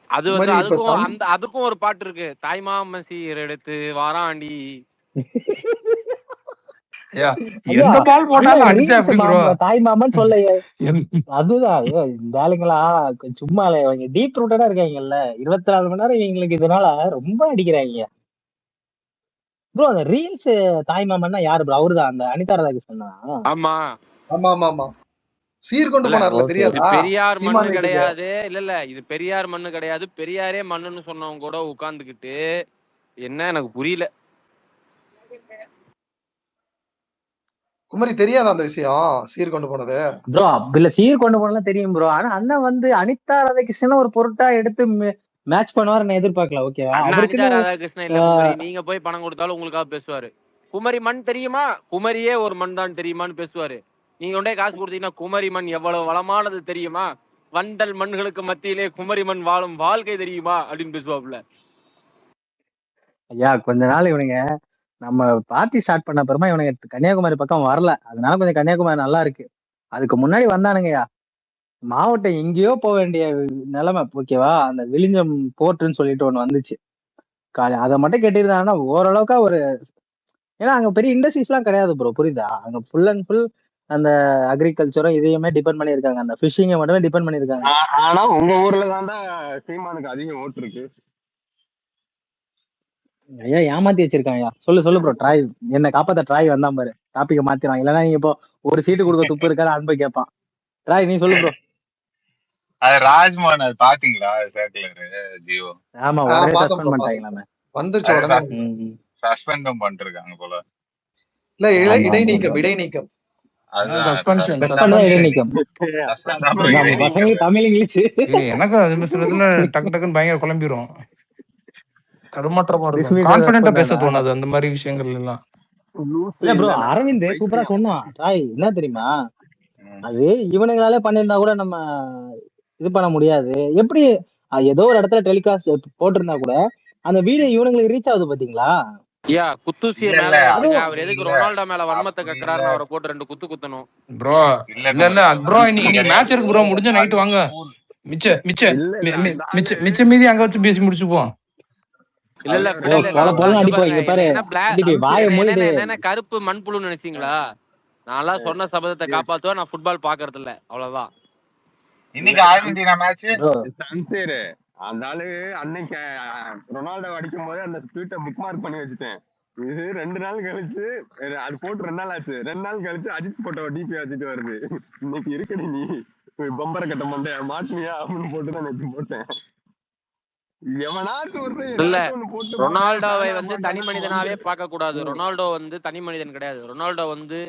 அது வந்து அதுக்கும் ஒரு பாட்டு இருக்கு. தாய்மாமன் சீர் எடுத்து வாராண்டி. எந்த பால் போட்டாலும் தாய் மாமன் சொல்ல. அதுதான் இந்த ஆளுங்களா சும்மா டீப் ரூட்டடா இருக்காங்கல்ல. 24 மணி நேரம் இவங்களுக்கு இதனால ரொம்ப அடிக்கிறாங்க ப்ரோ. அந்த ரீல்ஸ் தாய் மாமன்னா யாரு ப்ரோ? அவருதான் அந்த அனிதா ராதாகிருஷ்ணன் தான். ஆமா ஆமா ஆமா ஆமா. சீர்கொண்டு போனார்ல, தெரியாதா? பெரியார் மண்ணு கிடையாது. இல்ல இது பெரியார் மண்ணு கிடையாது, பெரியாரே மண்ணுன்னு சொன்னவங்க கூட உட்கார்ந்துகிட்டு என்ன எனக்கு புரியல. குமரி தெரியாதா அந்த விஷயம் சீர்கொண்டு போனது? ப்ரோ இல்ல சீர்கொண்டு போனலாம் தெரியும் ப்ரோ. ஆனா அண்ணன் வந்து அனிதா ராதாகிருஷ்ணன் ஒரு பொருட்டா எடுத்து மேட்ச் பண்ணுவாரு நான் எதிர்பார்க்கல. ஓகேவா? அனிதா ராதாகிருஷ்ணன் இல்ல குமரி. நீங்க போய் பணம் கொடுத்தாலும் உங்களுக்காக பேசுவாரு. குமரி மண் தெரியுமா, குமரியே ஒரு மண் தான் தெரியுமான்னு பேசுவாரு. நீங்க கொண்டே காசு கொடுத்தீங்கன்னா குமரி மண் எவ்வளவு வளமானது தெரியுமா, வண்டல் மண்களுக்கு மத்தியிலே குமரி மண் வாழும் வாழ்க்கை தெரியுமா அப்படின்னு பேசுவாப்புல. ஐயா கொஞ்ச நாள் இவனுங்க நம்ம பார்ட்டி ஸ்டார்ட் பண்ண அப்புறமா இவனுங்க கன்னியாகுமரி பக்கம் வரல, அதனால கொஞ்சம் கன்னியாகுமரி நல்லா இருக்கு. அதுக்கு முன்னாடி வந்தானுங்கய்யா, மாவட்டம் எங்கேயோ போக வேண்டிய நிலைமை. ஓகேவா, அந்த விழிஞ்சம் போர்ட்டுன்னு சொல்லிட்டு ஒண்ணு வந்துச்சு, அதை மட்டும் கேட்டிருந்தாங்கன்னா ஓரளவுக்கா ஒரு, ஏன்னா அங்க பெரிய இண்டஸ்ட்ரீஸ் எல்லாம் கிடையாது ப்ரோ, புரியுதா? அங்க ஃபுல் அண்ட் ஃபுல் அந்த அக்ரிகல்ச்சரும் இதையுமே டிபெண்ட் பண்ணியிருக்காங்க, அந்த ஃபிஷிங்கை மட்டுமே டிபெண்ட் பண்ணியிருக்காங்க. ஆனா உங்க ஊர்ல தான்டா சீமானுக்கு அதிகம் ஓட்டு இருக்கு. ஐயா ஏமாத்தி வச்சிருக்காங்க. சொல்லு சொல்லு ப்ரோ. ட்ராய் என்ன காப்பாத்த ட்ராய் வந்தான் பாரு, டாபிக்க மாத்திடுவான். இல்லைன்னா நீங்க இப்போ ஒரு சீட்டு கொடுக்க துப்பு இருக்காரு அன்பு கேட்பான். ட்ராய் நீ சொல்லு ப்ரோ. அது ராஜ்மோகன், அது பாத்தீங்களா ஜியோ? ஆமா, உடனே சஸ்பெண்ட் பண்ணிட்டாங்களாமே. வந்துருச்சு உடனே சஸ்பெண்டும் பண்ணிருக்காங்க போல. இல்ல இடைநீக்கம் இடைநீக்கம் சஸ்பென்ஷன் இடைநீக்கம். பசங்க தமிழ் இங்கிலீஷ் எனக்கு டக்கு டக்குன்னு பயங்கர குழம்பிடும், தடுமாற்றமா இருக்கும், கான்ஃபிடென்ட்டா பேச தோணாது அந்த மாதிரி விஷயங்கள் எல்லாம். இல்ல ப்ரோ, அரவிந்த் சூப்பரா சொன்னான். ட்ராய் என்ன தெரியுமா, அது இவனுங்களாலே பண்ணியிருந்தா கூட நம்ம இது பண்ண முடியாது. எப்படி ஏதோ ஒரு இடத்துல டெலிகாஸ்ட் போட்டிருந்தா கூட அந்த வீடியோ இவனுங்களுக்கு ரீச் ஆகுது பாத்தீங்களா? ஐயா குத்துசிய மேல எடுத்துங்க. அவர் எதுக்கு ரொனால்டோ மேல வன்மத்தை கக்கறாருன்னு அவரை போட்டு 2 குத்து குத்தணும் ப்ரோ. இல்ல ப்ரோ, இன்னைக்கு மேட்ச் இருக்கு ப்ரோ, முடிஞ்ச நைட் வாங்க, மிச்ச மீதி அங்க வச்சு பேசி முடிச்சுப்போம். இல்ல கருப்பு மண்புழு நினைச்சீங்களா? நான் சொன்ன சபதத்தை காப்பாத்துவா, நான் ஃபுட்பால் பாக்குறது இல்ல, அவ்வளவுதான். இன்னைக்கு அர்ஜென்டினா மேட்ச் சன்சேரு அந்தாலு அன்னைக்கு ரொனால்டோ அடிக்கும் போது அந்த ட்வீட்டை புக் மார்க் பண்ணி வச்சுட்டேன். இது 2 நாள் கழிச்சு, அது போட்டு 2 நாள் ஆச்சு, 2 நாள் கழிச்சு அஜித் போட்டோ டிபி வச்சுட்டு வருது. இன்னைக்கு இருக்கடி நீ பம்பர கட்ட மாட்டே மாட்டினியா அப்படின்னு போட்டுதான் நேற்று போட்டேன். ரொனால்டோவை வந்து தனி மனிதனாவே பார்க்க கூடாது. ரொனால்டோ வந்து தனி மனிதன் கிடையாது. ரொனால்டோ வந்து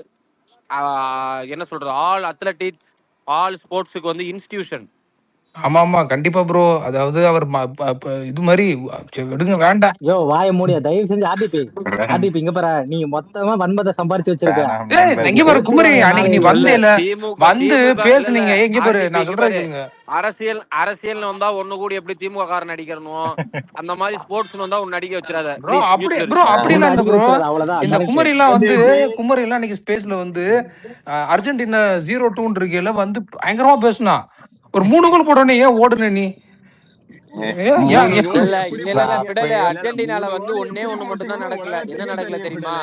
என்ன சொல்றது, ஆல் அத்லெட்டிக்ஸ் ஆல் ஸ்போர்ட்ஸுக்கு வந்து இன்ஸ்டிடியூஷன். ஆமா ஆமா கண்டிப்பா ப்ரோ. அதாவது அவர் இது மாதிரி விடுங்க, வேண்டாம். யோ வாய மூடிய தயவு செஞ்சு. ஆர்டிபி இங்க பாரு, நீங்க மொத்தமா வன்மத்தை சம்பாரிச்சு வச்சிருக்க. எங்க பாரு குமரி, அன்னைக்கு நீ வந்தேல வந்து பேசுனீங்க. எங்க பாரு நான் சொல்றேன், அரசியல் வந்தா ஒண்ணு கூடி எப்படி திமுக காரன் நடிக்கணும், அந்த மாதிரி ஸ்போர்ட்ஸ் வந்தா ஒன்னு நடிக்க வச்சிடாத ப்ரோ. அப்படி இல்ல ப்ரோ. இந்த குமரி எல்லாம் வந்து குமரி எல்லாம் இன்னைக்கு ஸ்பேஸ்ல வந்து அர்ஜென்டினா 0-2 இருக்கையில வந்து பயங்கரமா பேசுனா. ஒரு 3 கோல் போடனே ஏன் ஓடுன நீ? அர்ஜென்டினால வந்து ஒண்ணே ஒண்ணு மட்டும் தான் நடக்கல. என்ன நடக்கல தெரியுமா?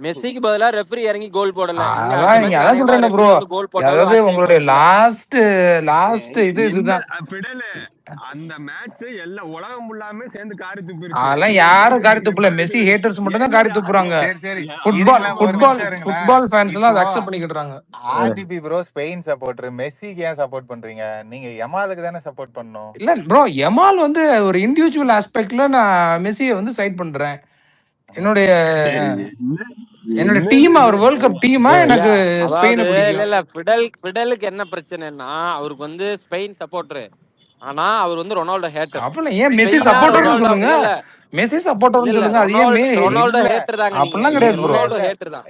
மெஸ்ஸிக்கு பதிலா ரெஃபரி இறங்கி கோல் போடல. அதான் சொல்றேன் ப்ரோ. அதாவது உங்களுடைய லாஸ்ட் இதுதான். அந்த மேட்ச் எல்லா உலகம் ஃபுல்லாமே சேர்ந்து காரி துப்பி. அதெல்லாம் யாரும் காரி துப்பல, மெஸ்ஸி ஹேட்டர்ஸ் மட்டும் தான் காரி துப்புறாங்க. ஃபுட்பால் ஃபேன்ஸ் எல்லாம் அதை அக்செப்ட் பண்ணிக்கிட்டாங்க. ஆர்டிபி ப்ரோ ஸ்பெயின் சப்போர்ட்டர், மெஸ்ஸிக்கு ஏன் சப்போர்ட் பண்றீங்க? நீங்க யமாலுக்கு தானே சப்போர்ட் பண்ணணும். இல்ல ப்ரோ, யமால் வந்து ஒரு இண்டிவிஜுவல் ஆஸ்பெக்ட்ல நான் மெஸ்ஸியை வந்து சைட் பண்றேன். என்னுடைய டீம் அவர் வேர்ல்ட் கப் டீமா எனக்கு ஸ்பெயின் பிடிக்கும். இல்ல ஃபிடலுக்கு என்ன பிரச்சனைன்னா, அவருக்கு வந்து ஸ்பெயின் சப்போர்ட்டர், ஆனா அவர் வந்து ரொனால்டோ ஹேட்டர். அப்பலாம் ஏன் மெஸ்ஸி சப்போர்ட்டர்னு சொல்லுங்க, மெஸ்ஸி சப்போர்ட்டர்னு சொல்லுங்க. அது ஏன் ரொனால்டோ ஹேட்டர் தாங்க? அப்பலாம் கிடையாது ப்ரோ. ரொனால்டோ ஹேட்டர் தான்.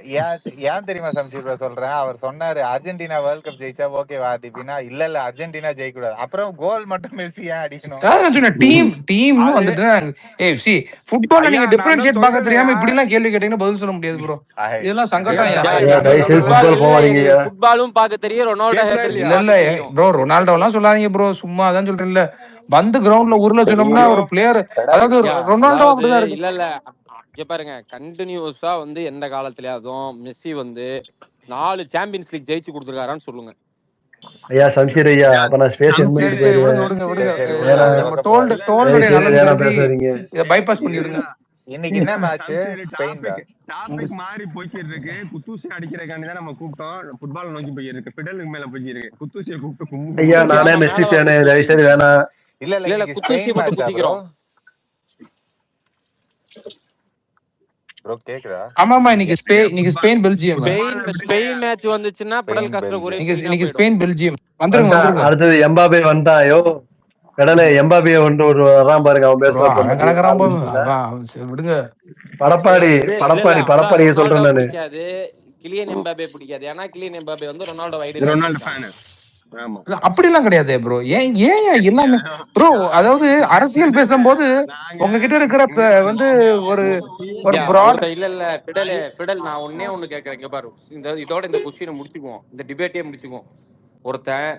ஏன் தெரியுமா சம்சீர் ப்ரோ சொல்றேன்? அவர் சொன்னாரு அர்ஜென்டினா வேர்ல்ட் கப் ஜெயிச்சா ஓகேவா ஆர்டிபினா, இல்ல அர்ஜென்டினா ஜெயிக்க கூடாது. அப்புறம் கோல் மட்டும் மெஸ்ஸி ஏன் அடிக்கணும்? நான் சொன்னேன் டீம்னு வந்துட்டு சி ஃபுட்பால்ல நீங்க டிஃபரன்ஷியேட் பார்க்க தெரியாம இப்படி எல்லாம் கேள்வி கேட்டீங்கன்னா பதில் சொல்ல முடியாது ப்ரோ. இதெல்லாம் சங்கடம். ஃபுட்பாலும் பார்க்க தெரியும், ரொனால்டோ ஹேட்டர் இல்ல ப்ரோ. ரொனால்டோ எல்லாம் சொல்லாதீங்க ப்ரோ, சும்மா அதான் சொல்றேன். இல்ல வந்து கிரவுண்ட்ல உருள சொன்னோம்னா ஒரு பிளேயர், அதாவது ரொனால்டோ அப்படிதான் இருக்கு. இல்ல இங்க பாருங்க, கண்டினியூஸா வந்து எந்த காலத்துலயாதும் மெஸ்ஸி வந்து 4 சாம்பியன்ஸ் லீக் ஜெயிச்சு கொடுத்துருக்காரான்னு சொல்லுங்க. ஐயா சம்சீர் ஐயா, அப்ப நான் ஸ்பேஸ் பைபாஸ் பண்ணிடுங்க. இன்னைக்கு என்ன மேட்ச்? ஸ்பெயின் தான் டாபிக் மாறி போயிட்டு இருக்கு. குத்தூசி அடிக்கிறதுக்காண்டி தான் நம்ம கூப்பிட்டோம். ஃபுட்பால் நோக்கி போய் இருக்கு, பிடலுக்கு மேல போய் இருக்கு. குத்தூசியை கூப்பிட்டு ஐயா நானே மெஸ்ஸி ஃபேன், தயவுசெய்து வேணாம். இல்ல குத்தூசி மட்டும் குத்திக்கிறோம் ப்ரோ. கேக்குதா? ஆமாமா, இன்னைக்கு ஸ்பெயின் பெல்ஜியம். ஸ்பெயின் மேட்ச் வந்துச்சுன்னா பிடல் காஸ்ட்ரோ ஒரே. இன்னைக்கு ஸ்பெயின் பெல்ஜியம் வந்துருங்க. அடுத்தது எம்பாபே வந்தாயோ கடலை, எம்பாபே வந்து ஒரு வரான் பாருங்க, அவன் பேசுறான். விடுங்க, படப்பாடி சொல்றேன் நானு. கிலியன் எம்பாபே பிடிக்காது. ஏன்னா கிலியன் எம்பாபே வந்து ரொனால்டோ ஐடி ரொனால்டோ ஃபேனு. ஆமா அப்படிலாம் கிடையாது ப்ரோ. ஏன் ஏன் எல்லாமே ப்ரோ, அதாவது அரசியல் பேசும்போது நாங்க உங்ககிட்ட இருக்கிற இங்க வந்து ஒரு ஒரு யா ப்ராட் இல்ல ஃபிடல் நான் ஒன்னே ஒண்ணு கேக்குறேன். இங்க பாரு, இதோட இந்த கொஸ்டினை முடிச்சுக்குவோம், இந்த டிபேட்டே முடிச்சுக்குவோம். ஒருத்தன்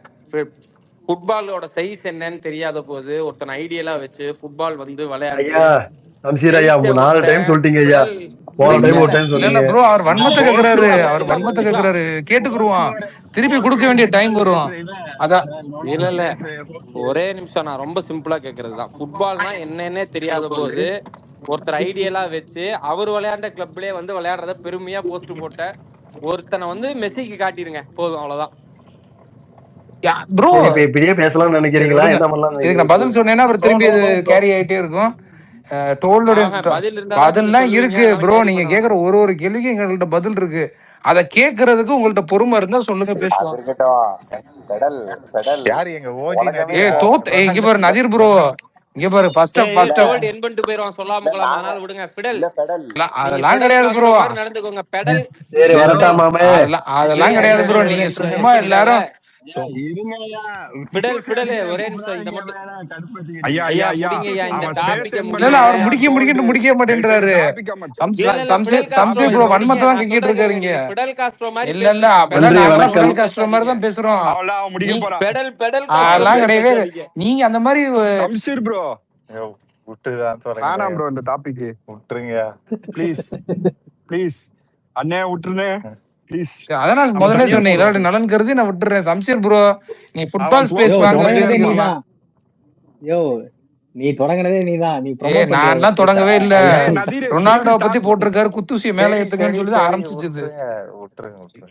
ஃபுட்பாலோட சைஸ் என்னன்னு தெரியாத போது ஒருத்தன் ஐடியலா வச்சு ஃபுட்பால் வந்து விளையாண்டு ஐயா சம்சீர் ஐயா ஜெயிச்ச 4 டைம் ஒருத்தன் சொல்லிட்டீங்க ஐயா. போன இல்ல டைம் ஒரு டைம் இல்ல சொன்னீங்க. ப்ரோ, அவர் வன்மத்தை கேக்குறாரு, அவர் முடிச்சுக்கலாம் வன்மத்தை முடிச்சுக்கலாம். கேக்குறாரு, கேட்டுக்குருவான், திருப்பி கொடுக்க வேண்டிய டைம் வரும். அதான் இல்ல ஒரே நிமிஷம், நான் ரொம்ப சிம்பிளா கேக்குறது தான். ஃபுட்பால்னா என்னன்னே தெரியாத போது ஒருத்தர் ஐடியலா வச்சு அவர் விளையாண்ட கிளப்லயே வந்து விளையாடுறத பெருமையா போஸ்ட் போட்ட ஒருத்தனை வந்து மெஸ்ஸிக்கு காட்டிருங்க போதும், அவ்வளவுதான். ப்ரோ சரி, இப்ப இப்படியே பேசலாம்னு சரி நினைக்கிறீங்களா? விடுங்க, என்ன பண்ணலாம் இதுக்கு நான் நினைக்கிறீங்க? பதில் சொன்னேன்னா அப்புறம் திரும்பி இது கேரி ஆயிட்டே இருக்கும். டோல்டோட பதில் இருந்தாதான் நீங்க பதில்லாம் சொல்லுவீங்க, இருக்கு அதனால ப்ரோ. கேரி நீங்க பண்ண கேக்குற ஒரு கேள்விக்கு எங்கள்கிட்ட பதில் இருக்கு. அதை கேட்கறதுக்கு உங்கள்ட்ட பொறுமை இருந்தா சொல்லுங்க, அது பேசுவோம். இருக்கட்டும். பெடல் பெடல் யாரு எங்க ஓஜி ஏ நதியா? இங்க பாரு நதீர் ப்ரோ, இங்க பாரு ஃபர்ஸ்ட் டோல்ட் என் பண்ணிட்டு போயிடுவான் சொல்லாம கொள்ளாம, அதனால விடுங்க. பிடல் நீங்க அதெல்லாம் பெடல் கிடையாது ப்ரோ, காஸ்ட்ரோ மாதிரி நடந்துக்கோங்க. பெடல் சரி வரட்டாமாமே. அதெல்லாம் கிடையாது ப்ரோ. நீங்க சும்மா எல்லாரும் பிடல் ஒரே நிமிஷம் இந்த மட்டும் ஐயா ஐயா ஐயா முடிங்கய்யா, இந்த அவன் டாபிக்க ஸ்பேஸ் இல்ல இல்ல, அவர் முடிக்க மாட்டேன்றாரு. சம்சீர் ப்ரோ வன்மத்தை தான் கேட்டு இருக்காருங்க. பிடல் காஸ்ட்ரோ மாதிரி இல்ல இல்ல, அப்பெல்லாம் நாங்களாம் பிடல் காஸ்ட்ரோ மாதிரி தான் பேசுறோம். அவன் முடிக்க போறான். பெடல் அதெல்லாம் கிடையவே நீங்க அந்த மாதிரி சம்சீர் ப்ரோ விட்டுதான் வேணாம் ப்ரோ, இந்த டாபிக் விட்டுருங்க ப்ளீஸ் ப்ளீஸ் அண்ணே விட்டுருனே ப்ளீஸ். அதனால முதல்ல சொன்னேன், எல்லாரோட நலன் கருதி நான் விட்டுறேன். சம்சீர் ப்ரோ நீ ஃபுட்பால் ஸ்பேஸ் வாங்க பேசிக்கலாம். யோ நீ தொடங்கினதே நீதான். நீ நான் தொடங்கவே இல்ல. ரொனால்டோ பத்தி போட்டிருக்காரு, குத்தூசி மேல ஏத்துங்கன்னு சொல்லி ஆரம்பிச்சிச்சு. விட்டுருங்க.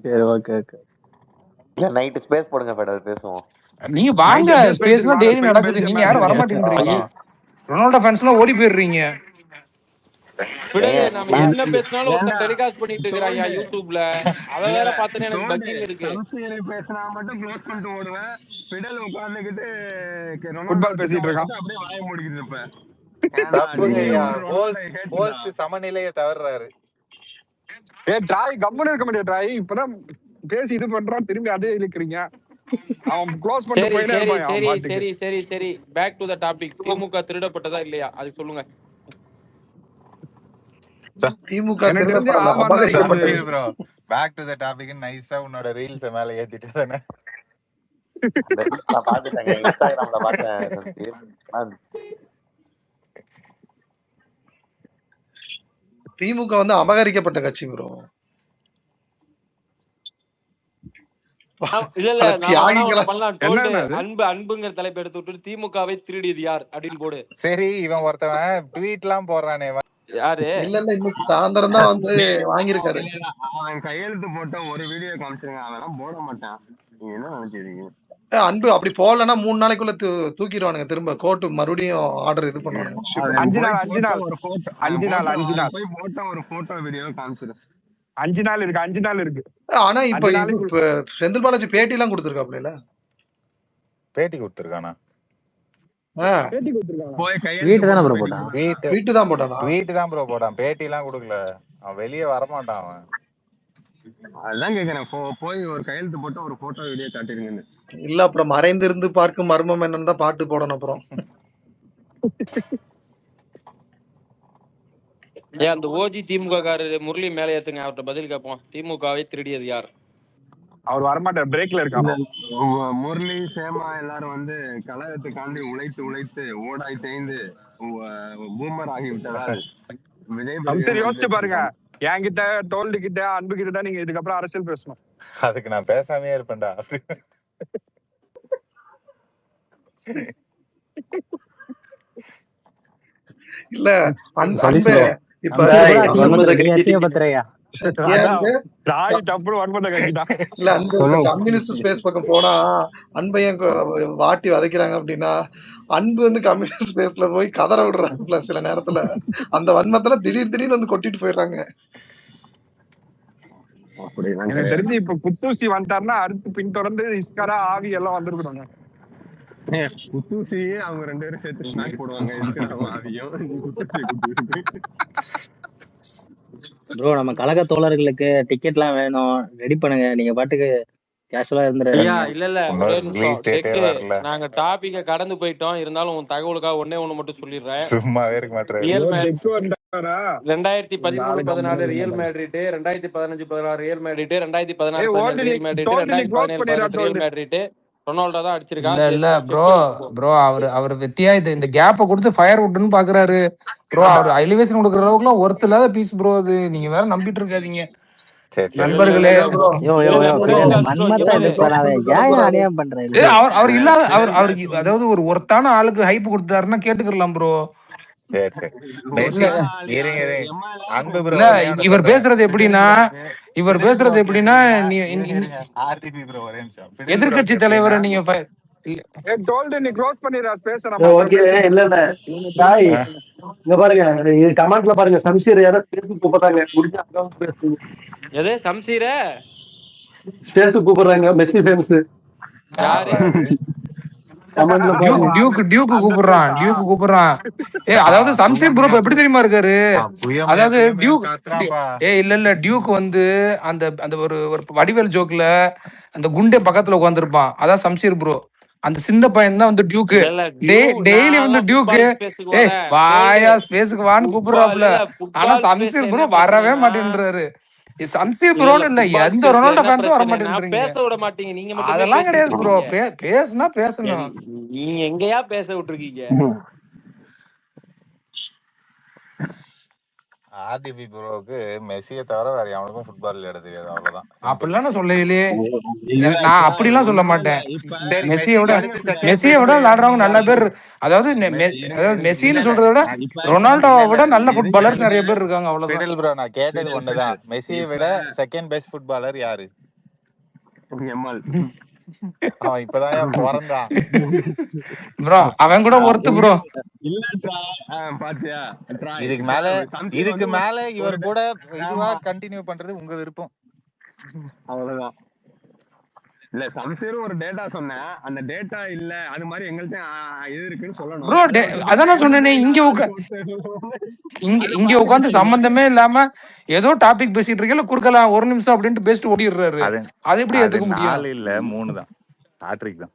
சரி ஓகே ஓகே. இல்ல நைட் ஸ்பேஸ் போடுங்க ஃபெடல், பேசுவோம். நீங்க வாங்க, ஸ்பேஸ்லாம் டெய்லி நடக்குது, நீங்க யாரும் வர மாட்டேன்றீங்க. ரொனால்டோ ஃபேன்ஸ்லாம் ஓடி போயிடுறீங்க. நம்ம என்ன பேசினாலும் ஒருத்தர் டெலிகாஸ்ட் பண்ணிட்டு இருக்கிறாங்க யூடியூப்ல, அத வேற பார்த்தனே எனக்கு பக்கிங் இருக்கு. பேசினா மட்டும் க்ளோஸ் பண்ணிட்டு ஓடுவேன். பிடல் உட்கார்ந்துகிட்டு ஃபுட்பால் பேசிட்டு இருக்கான், அப்படியே வாய மூடிக்கிட்டு இருப்பேன். ஹோஸ்ட் சமநிலையை தவறாரு. ட்ராய் கம்முன்னு இருக்க முடியாது. ட்ராய் இப்பதான் பேசி இது பண்றான், திரும்பி அதே இழுக்கிறீங்க. அவன் க்ளோஸ் பண்ணிட்டு போயிட்டே இருப்பான். சரி பேக் டு தி டாபிக். திமுக திருடப்பட்டதா இல்லையா அது சொல்லுங்க. திமுக பேக் டு தி டாபிக். நைஸா உன்னோட ரீல்ஸ் மேல ஏத்திட்டு தானே நான் பாத்துட்டேங்க, இன்ஸ்டாகிராம்ல பார்த்தேன். திமுக வந்து அபகரிக்கப்பட்ட கட்சி ப்ரோ. அன்புங்கிற தலைப்பு எடுத்து விட்டு திமுகவை திருடியது யார் அப்படின்னு போடு. சரி, இவன் ஒருத்தவன் ட்வீட் எல்லாம் போடுறானே, யாரு? இல்ல இன்னைக்கு சாயந்தரம் தான் வந்து வாங்கியிருக்காரு. அவன் கையெழுத்து போட்ட ஒரு வீடியோ காமிச்சிருங்க, அவன் போட மாட்டான். நீங்க என்ன நினைச்சிருக்கீங்க? அன்பு அப்படி போடலன்னா 3 நாளைக்குள்ள தூக்கிடுவானுங்க. திரும்ப கோர்ட்டு மறுபடியும் ஆர்டர் இது பண்ணுவானுங்க. 5 நாள் போய் போட்ட ஒரு போட்டோ வீடியோ காமிச்சிரு. 5 நாள் இருக்கு. ஆனா இப்ப செந்தில் பாலாஜி பேட்டி எல்லாம் கொடுத்துருக்காப்ல. பேட்டி கொடுத்துருக்கானா? வீட்டு தானே ப்ரோ போட்டான். வீட்டு தான் போட்டான். பேட்டி எல்லாம் கொடுக்கல. அவன் வெளியே வரமாட்டான். அவன் அதான் கேக்குறேன், போய் ஒரு கையெழுத்து போட்டு ஒரு போட்டோ வீடியோ காட்டிருங்கன்னு. இல்ல அப்புறம் மறைந்திருந்து பார்க்கும் மர்மம் என்னன்னு தான் பாட்டு போடணும். அப்புறம் அந்த ஓஜி திமுக காரரு முரளி மேல ஏத்துங்க, அவர்கிட்ட பதில் கேட்போம். திமுகவை திருடியது யார்? அவர் வரமாட்டார், பிரேக்ல இருக்காங்க. முரளி சேமா எல்லாரும் வந்து கழகத்துக்காண்டி உழைத்து ஓடாய் தேய்ந்து பூமர் ஆகி விட்டதால் விஜய் யோசிச்சு பாருங்க. என்கிட்ட டோல்டு கிட்ட அன்பு கிட்ட தான் நீங்க இதுக்கப்புறம் அரசியல் பேசணும். அதுக்கு நான் பேசாமே இருப்பேன்டா. இல்ல அன்பு இப்ப கம்யூனிஸ்ட் ஸ்பேஸ் பக்கம் போனா அன்பையும் வாட்டி வதைக்கிறாங்க அப்படின்னா, அன்பு வந்து கம்யூனிஸ்ட் ஸ்பேஸ்ல போய் கதற விடுறாங்க. சில நேரத்துல அந்த வன்மத்துல திடீர்னு வந்து கொட்டிட்டு போயிடுறாங்க. எனக்கு தெரிஞ்சு இப்ப குத்தூசி வந்துட்டாருன்னா அடுத்து பின்தொடர்ந்து இஸ்காரா ஆவி எல்லாம் வந்துருக்குறாங்க. குத்தூசியே அவங்க 2 பேரும் சேர்த்து ஸ்நாக் போடுவாங்க. ப்ரோ நம்ம கழக தோழர்களுக்கு டிக்கெட்லாம் வேணும், ரெடி பண்ணுங்க. நீங்க பாட்டுக்கு கேஷுவலா ஐயா இருந்துடாதீங்க. இல்ல ஒரே இன்னொரு நிமிஷம் ரிலீஸ் டேட்டே டெக்கு. வரல. நாங்க டாபிக்க கடந்து போயிட்டோம். இருந்தாலும் உன் தகவலுக்காக ஒண்ணே ஒண்ணு மட்டும் சொல்லிடுறேன். சும்மாவே இருக்க மாட்டாரு. ரியல் டெக்கு வந்தாரா 2013-14 Real Madrid, 2015-16 Real Madrid, 2016-17 old Real Madrid, totally close பண்ணிடுறா 2017-18 ரியல் மேட்ரிட் ரொனால்டோ தான் அடிச்சிருக்கான். இல்ல செக் ப்ரோ பண்ணிக்கோ. ப்ரோ அவர் வெத்தியா இந்த கேப்பை கொடுத்து ஃபயர் விட்டுன்னு பாக்குறாரு ப்ரோ. அவர் எலிவேஷன் கொடுக்குற அளவுக்குலாம் ஒர்த் இல்லாத பீஸ் ப்ரோ அது. நீங்க வேற நம்பிட்டு இருக்காதீங்க சரி சரி. நண்பர்களே. மன்மத்தா எதிர்ப்பாராத. ஏன் அநியாயம் பண்ற? அவர் இல்லாத அவருக்கு அதாவது ஒரு ஒர்த்தான ஆளுக்கு ஹைப் கொடுத்தாருன்னா கேட்டுக்கலாம் ப்ரோ. சரி சரி. இருங்க இருங்க. அன்பு ப்ரோ இல்ல இவர் பேசுறது எப்படின்னா நீ ஆர்டிபி ப்ரோ ஒரே நிமிஷம். எதிர்கட்சி தலைவரை நீங்க டோல்டு நீ க்ளோஸ் பண்ணிடுறா ஸ்பேஸ். ஓகே இல்ல டாய் இங்க பாருங்க, கமெண்ட்ல பாருங்க, சம்சீர் யாரோ பேசுக்கு கூப்பிடுறாங்க, முடிஞ்ச அக்கௌண்ட் பேசுங்க. எது சம்சீர பேசுக்கு கூப்பிடுறாங்க, மெஸ்ஸி ஃபேன்ஸ். யாரு? டியூக்கு கூப்பிடுறான். அதாவது சம்சீர் ப்ரோ எப்படி தெரியுமா இருக்காரு? அதாவது டியூக் இல்ல டியூக் வந்து அந்த ஒரு வடிவேல் ஜோக்ல அந்த குண்டே பக்கத்துல உட்காந்துருப்பான். அதான் சம்சீர் ப்ரோ. அந்த சின்ன பையன் தான் வந்து டியூக்கு. டெய்லி வந்து டியூக்கு வாயா ஸ்பேஸுக்கு வான்னு கூப்பிடுறாப்ல. ஆனா சம்சீர் ப்ரோ வரவே மாட்டேன்றாரு. சம்சீர் ப்ரோன்னு இல்ல, எந்த ரொனால்டோ ஃபேன்ஸும் வர மாட்டேன்றீங்க. பேச விட மாட்டீங்க நீங்க. அதெல்லாம் கிடையாது ப்ரோ. பேசுனா பேசணும். நீங்க எங்கயா பேச விட்டுருக்கீங்க? ஆர்டிபி ப்ரோவுக்கு மெஸ்ஸியை தவிர வேற எவனுக்கும் ஃபுட்பால் விளையாட தெரியாது, அவ்வளவுதான். அப்படிலாம் நான் சொல்லலையே. நான் அப்படிலாம் சொல்ல மாட்டேன். மெஸ்ஸியை விட விளையாடுறவங்க நல்ல பேர். அதாவது மெஸ்ஸின்னு சொல்றத விட ரொனால்டோவை விட நல்ல ஃபுட்பாலர்ஸ் நிறைய பேர் இருக்காங்க, அவ்வளவுதான். ப்ரோ நான் கேட்டது ஒண்ணுதான், மெஸ்ஸியை விட செகண்ட் பெஸ்ட் ஃபுட்பாலர் யாரு? அவன் இப்பதான் பிறந்தான் ப்ரோ. அவன் கூட ஒருத்து ப்ரோ. இதுக்கு மேல இவர் கூட இதுவா கண்டினியூ பண்றது உங்க விருப்பம், அவ்வளவுதான். இல்ல சம்சீரும் ஒரு டேட்டா சொன்னேன், அந்த டேட்டா இல்ல அது மாதிரி எங்கள்ட்ட இது இருக்குன்னு சொல்லணும் ப்ரோ. அதான் நான் சொன்னேனே, இங்க உட்காந்து சம்பந்தமே இல்லாம ஏதோ டாபிக் பேசிட்டு இருக்கல, குறுக்கலாம் ஒரு நிமிஷம் அப்படின்ட்டு பேசிட்டு ஓடிடுறாரு. அது எப்படி ஏத்துக்க முடியும்? 4 இல்ல 3 தான், ஹாட்ரிக் தான்.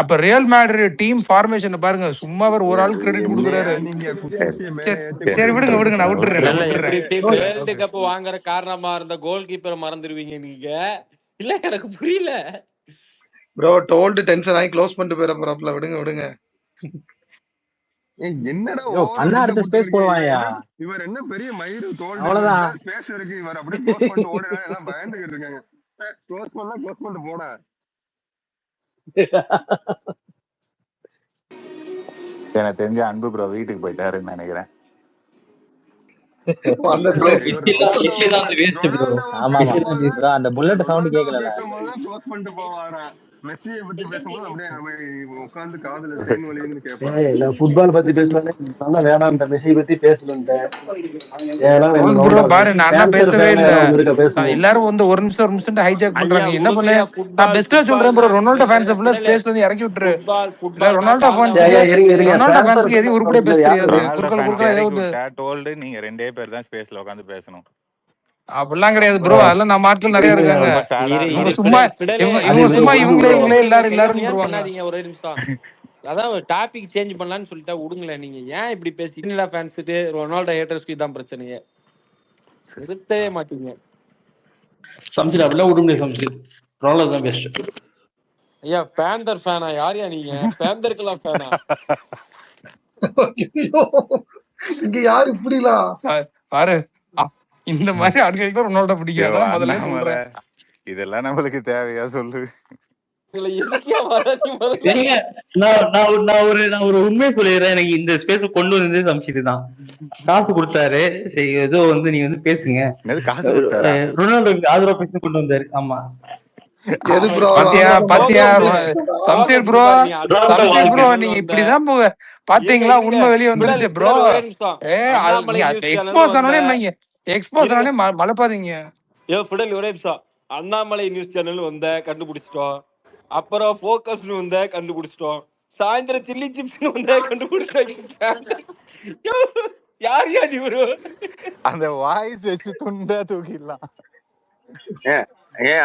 அப்ப ரியல் மேட்ரிட் டீம் ஃபார்மேஷன் பாருங்க, சும்மா ஒரு ஆள் கிரெடிட் கொடுக்குறாரு. சரி விடுங்க, நான் விட்டுறேன். வேர்ல்டு கப் வாங்குற காரணமா இருந்த கோல் கீப்பரை மறந்துடுவீங்க நீங்க. இல்ல எனக்கு புரியல ப்ரோ. டோல்டு டென்ஷன் ஆகி க்ளோஸ் பண்ணிட்டு போயிட போறாப்ல. விடுங்க. என்னடா அடுத்த ஸ்பேஸ் போடுவாயா? இவர் என்ன பெரிய மயிறு தோல் ஸ்பேஸ் இருக்கு, இவர் அப்படியே க்ளோஸ் பண்ணிட்டு ஓடுறா. எல்லாம் பயந்துகிட்டு இருக்காங்க. க்ளோஸ் பண்ணிட்டு போட. எனக்கு தெரிஞ்ச அன்பு ப்ரோ வீட்டுக்கு போயிட்டாருன்னு நினைக்கிறேன். அந்த புல்லட் சவுண்ட் கேக்கல. க்ளோஸ் பண்ணிட்டு போவாரா? மெஸ்ஸியை பத்தி பேசும்போது அப்படியே உட்கார்ந்து காதுல தேன் வலின்னு கேட்பாங்க. ஃபுட்பால் பத்தி பேசுவாங்க, வேணாம் மெஸ்ஸியை பத்தி பேசணும். பாரு நான் பேசவே இல்ல. எல்லாரும் வந்து ஒரு நிமிஷம் ஹைஜாக் பண்றாங்க. என்ன பண்ண? நான் பெஸ்டா சொல்றேன் ப்ரோ. ரொனால்டோ ஃபேன்ஸ் ஃபுல்லா ஸ்பேஸ்ல இருந்து இறக்கி விட்டுரு. ரொனால்டோ ஃபேன்ஸ்க்கு எது உருப்படியா பேச தெரியாது. குறுக்கல ஏதாவது டோல்டு நீங்க 2 பேர் தான் ஸ்பேஸ்ல உட்கார்ந்து பேசணும். அப்படிலாம் கிடையாது ப்ரோ. அதெல்லாம் நம்ம ஆட்கள் நிறைய இருக்காங்க. இவங்களே எல்லாரும் ஒரே நிமிஷம். அதான் டாபிக் சேஞ்ச் பண்ணலாம்னு சொல்லிட்டா விடுங்களேன். நீங்க ஏன் இப்படி பேசிட்டீங்களா? ஃபேன்ஸ்ட்டு ரொனால்டோ ஹேட்டர்ஸ்க்கு தான் பிரச்சனையே. நிறுத்தவே மாட்டீங்க. சம்சீர் அப்படிலாம் விட முடியாது. சம்சீர் ரொனால்டோ தான் பெஸ்ட். ஐயா பேந்தர் ஃபேனா? யாரையா நீங்க? பேந்தருக்கெல்லாம் ஃபேனா? இங்க யாரு இப்படிலாம் பாரு. இந்த மாதிரி ஆட்களுக்கு தான் ரொனால்டோ பிடிக்காது. முதல்ல சொல்றேன். இதெல்லாம் நம்மளுக்கு தேவையா சொல்லு? நான் ஒரு உண்மையை சொல்லிடுறேன். எனக்கு இந்த ஸ்பேஸ் கொண்டு வந்தது சம்சீர் தான். காசு கொடுத்தாரு. சரி ஏதோ வந்து நீங்க வந்து பேசுங்க. ரொனால்டோக்கு ஆதரவா பேச கொண்டு வந்தாரு. ஆமா பாத்தியா சம்சீர் ப்ரோ நீங்க இப்படிதான் பாத்தீங்களா? உண்மை வெளியே வந்துருச்சு ப்ரோ. எக்ஸ்போஸ் ஆனோடனே மலைப்பாதீங்க. ஒரே நிமிஷம். அண்ணாமலை நியூஸ் சேனல் வந்த கண்டுபிடிச்சிட்டோம். அப்புறம் போக்கஸ் வந்த கண்டுபிடிச்சிட்டோம். சாயந்தரம் சில்லி சிப்ஸ் வந்தா கண்டுபிடிச்சாங்க. யார் யார் இவரு? அந்த வாய்ஸ் வச்சு துண்டா தூக்கிடலாம்.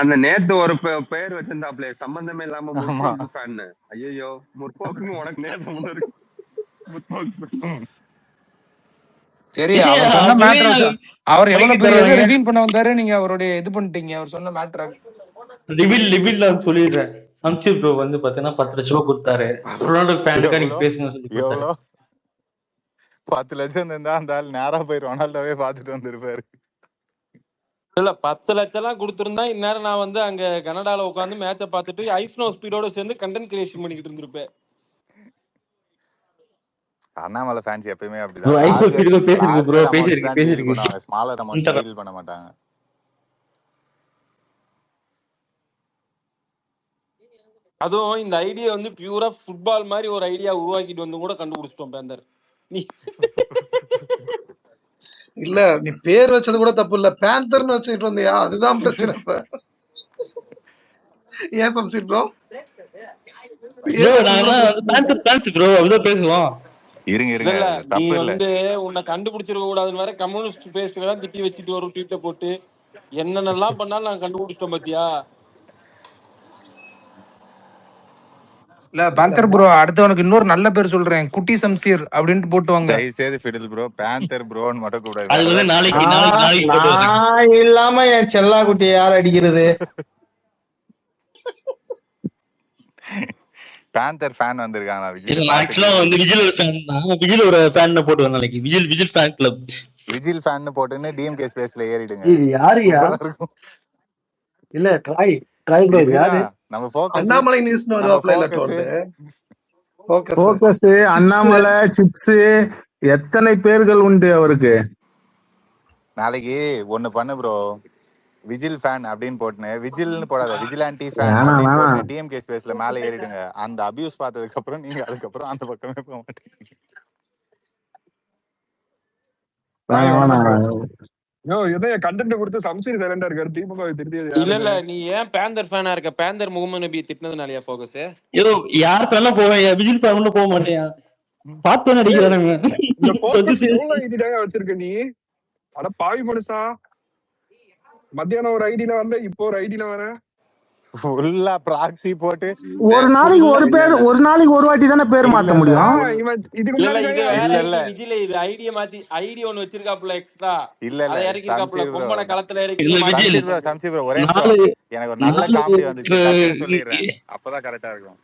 அந்த நேத்து ஒரு பேர் வச்சிருந்தாப்ல சம்பந்தமே இல்லாம ஆமா. முற்போக்கு ஃபேன். ஐயோ முற்போக்குன்னு உனக்கு நேசம் இருக்கு. முற்போக்கு சரி, அவர் சொன்ன மேட்டர் அவர் எவ்வளவு பெரிய ரிவீல் பண்ண வந்தாரு, நீங்க அவருடைய இது பண்ணிட்டீங்க. அவர் சொன்ன மேட்டர் ரிவீல் சொல்லிடுறேன். சம்சீர் ப்ரோ வந்து பாத்தீங்கன்னா 10 லட்சம் ரூபாய் கொடுத்தாரு. ரொனால்டோ ஃபேனுக்கு நீங்க பேசுங்க சொல்லி கொடுத்தாரு. எவ்வளோ 10 லட்சம் இருந்தா அந்த ஆள் நேரா போய் ரொனால்டோவே பாத்துட்டு வந்திருப்பாரு. இல்ல 10 லட்சம் எல்லாம் கொடுத்திருந்தா இந்நேரம் நான் வந்து அங்க கனடால உட்காந்து மேட்சை பார்த்துட்டு ஐஸ்னோ ஸ்பீடோட சேர்ந்து கண்டென்ட் கிரியேஷன் பண்ணிக்கிட்டு இருந்திருப்பேன். அண்ணாமலை ஃபேன்ஸ் எப்பயுமே அப்படிதான். ஸ்மாலர் அமௌண்ட் டீல் பண்ண மாட்டாங்க. அதுவும் இந்த ஐடியா வந்து பியூரா ஃபுட்பால் மாதிரி ஒரு ஐடியா உருவாக்கிட்டு வந்து கூட கண்டுபிடிச்சிட்டோம் பேந்தர். நீ இல்ல நீ பேர் வச்சது கூட தப்பு இல்ல, பேந்தர்னு வச்சுக்கிட்டு வந்தியா, அதுதான் பிரச்சனை. இப்ப ஏன் சம்சீர் ப்ரோ பேசுவோம். இருங்க நீ வந்து உன்னை கண்டுபிடிச்சிருக்க கூடாதுன்னு வேற கம்யூனிஸ்ட் பேசுறதெல்லாம் திட்டி வச்சுட்டு ஒரு ட்வீட்டை போட்டு என்னென்னலாம் பண்ணாலும் நாங்க கண்டுபிடிச்சிட்டோம் பாத்தியா. இல்ல பேந்தர் ப்ரோ, அடுத்தவனுக்கு இன்னொரு நல்ல பேர் சொல்றேன், குட்டி சம்சீர் அப்படின்ட்டு போட்டுவாங்க. தயவுசெய்து ஃபிடில் ப்ரோ பேந்தர் ப்ரோன்னு மட்டும் கூடாது. அது வந்து நாளைக்கு நான் இல்லாம என் செல்லா குட்டியை யார் அடிக்கிறது? பேந்தர் ஃபேன் வந்திருக்காங்க. விஜில் ஒரு ஃபேன் போடுவேன் நாளைக்கு. Vigil fan club, vigil fan போட்டுன்னு டிஎம்கே ஸ்பேஸ்ல ஏறிடுங்க. யாருயா? இல்ல ட்ரை ப்ரோ யாரு? நம்ம ஃபோக்கஸ் அண்ணாமலை நியூஸ்னு வருவாப்ல இல்ல டோல் ஃபோக்கஸ் அண்ணாமலை சிப்ஸ் எத்தனை பேர்கள் உண்டு அவருக்கு. நாளைக்கு ஒண்ணு பண்ணு ப்ரோ, விஜில் ஃபேன் அப்படின்னு போட்டுன்னு விஜில்னு போடாத, விஜிலாண்டி ஃபேன் அப்படின்னு போட்டு டிஎம்கே ஸ்பேஸ்ல மேல ஏறிடுங்க. அந்த அபியூஸ் பார்த்ததுக்கு அப்புறம் நீங்க அதுக்கப்புறம் அந்த பக்கமே போக மாட்டீங்க. கண்டென்ட் கொடுத்து சம்சீர் சைலண்டா இருக்காரு. திமுக திருத்தி இல்ல நீ ஏன் பேந்தர் ஃபேனா இருக்க? பேந்தர் முகமது நபி திட்டினதுனாலயா ஃபோக்கஸ்? ஏதோ யார் ஃபேன்லாம் போவேன், விஜில் ஃபேன் போக மாட்டேன். பார்த்து நடிக்கிறானுங்க. இந்த ஃபோக்கஸ் எவ்வளவு இதுதாங்க வச்சிருக்க நீ? அட பாவி மனுஷா, மத்தியானம் ஒரு ஐடியில வந்த, இப்போ ஒரு ஐடியில வர ஃபுல்லா ப்ராக்ஸி போட்டு ஒரு நாளைக்கு ஒரு பேர், ஒரு நாளைக்கு ஒரு வாட்டி தானே பேர் மாத்த முடியும். விஜில இது ஐடியா மாத்தி ஐடி ஒன்னு வச்சிருக்காப்ல எக்ஸ்ட்ரா. இல்ல அத இறக்கி இருக்காப்ல கொம்பன களத்துல இறக்கி. சம்சி ப்ரோ ஒரே எனக்கு ஒரு நல்ல காமெடி வந்துச்சு சொல்லிடுறேன், அப்பதான் கரெக்டா இருக்கும்.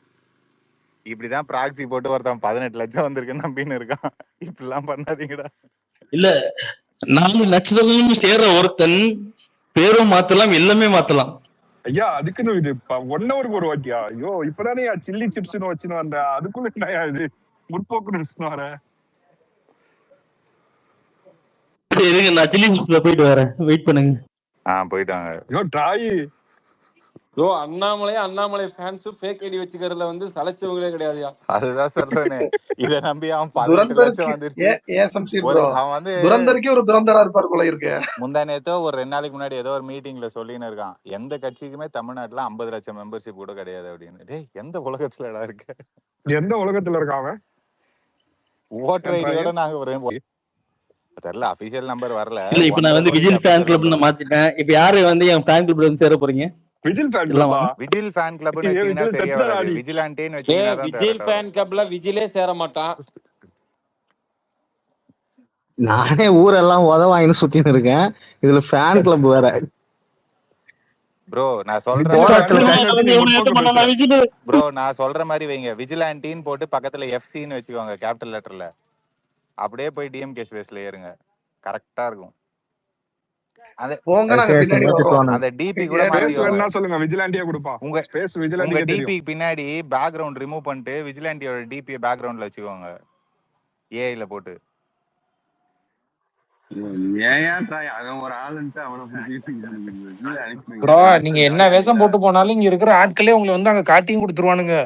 இப்படிதான் ப்ராக்ஸி போட்டு ஒருத்தன் 18 லட்சம் வந்திருக்கு நம்பின்னு இருக்கான். இப்படிலாம் பண்ணாதீங்கடா. இல்ல 4 லட்சம் சேர்ற ஒருத்தன் பேரும் மாத்தலாம், எல்லாமே மாத்தலாம். ஐயா அதுக்குன்னு இது 1 ஹவருக்கு ஒரு வாட்டியா? ஐயோ இப்பதானே சில்லி சிப்ஸ்னு வச்சுன்னு வந்த, அதுக்குள்ள என்னையா இது முற்போக்குன்னு வர? இருங்க நான் சில்லி சிப்ஸ்ல போயிட்டு வரேன், வெயிட் பண்ணுங்க. போயிட்டாங்க. ஐயோ ட்ராய் அண்ணாமலை ஃபேன்ஸ் ஃபேக் ஐடி வச்சுக்கிறதுல வந்து சலைச்சவங்களே கிடையாதுயா. அதுதான் சொல்றேனே, இத நம்பி அவன் 18 லட்சம் வந்துருச்சு. அவன் வந்து துரந்தருக்கே ஒரு துரந்தரா இருப்பார் போல இருக்கு. முந்தானேத்தோ ஒரு 2 நாளைக்கு முன்னாடி ஏதோ ஒரு மீட்டிங்ல சொல்லின்னு இருக்கான், எந்த கட்சிக்குமே தமிழ்நாட்டுல 50 லட்சம் மெம்பர்ஷிப் கூட கிடையாது அப்படின்னு. டேய் எந்த உலகத்துலடா இருக்க? எந்த உலகத்துல இருக்கான் அவன்? ஓட்டர் ஐடியோட நாங்க ஒரு தெரியல, அபிஷியல் நம்பர் வரல. இல்ல இப்ப நான் வந்து விஜில் ஃபேன் கிளப்னு மாத்திட்டேன். இப்ப யாரு வந்து என் ஃபேன் கிளப்ல வந்து சேர போறீங்க? விஜில் ஃபேன் கிளப்பா? விஜில் ஃபேன் கிளப்னு வெச்சீங்கன்னா சரியா வராது. விஜிலாண்டேன்னு வெச்சீங்கன்னா தான் விஜில் ஃபேன் கிளப்ல விஜிலே சேர மாட்டான். நானே ஊரெல்லாம் உதவாயின்னு சுத்தின்னு இருக்கேன், இதுல ஃபேன் கிளப் வேற. ப்ரோ நான் சொல்ற மாதிரி வைங்க, விஜிலாண்டின்னு போட்டு பக்கத்துல எஃப்சின்னு வச்சுக்கோங்க கேபிட்டல் லெட்டர்ல. அப்படியே போய் டிஎம்கே ஸ்பேஸ்ல ஏறுங்க, கரெக்டா இருக்கும். அந்த டிபி கூட சொல்லுங்க, விஜிலாண்டியா கொடுப்பா. உங்க டிபி பின்னாடி பேக்ரவுண்ட் ரிமூவ் பண்ணிட்டு விஜிலாண்டியோட டிபி பேக்ரவுண்ட்ல வச்சுக்கோங்க, ஏஐல போட்டு. ப்ரோ நீங்க என்ன வேஷம் போட்டு போனாலும் இங்க இருக்கிற ஆட்களே உங்களை வந்து அங்க காட்டியும் கொடுத்துருவானுங்க.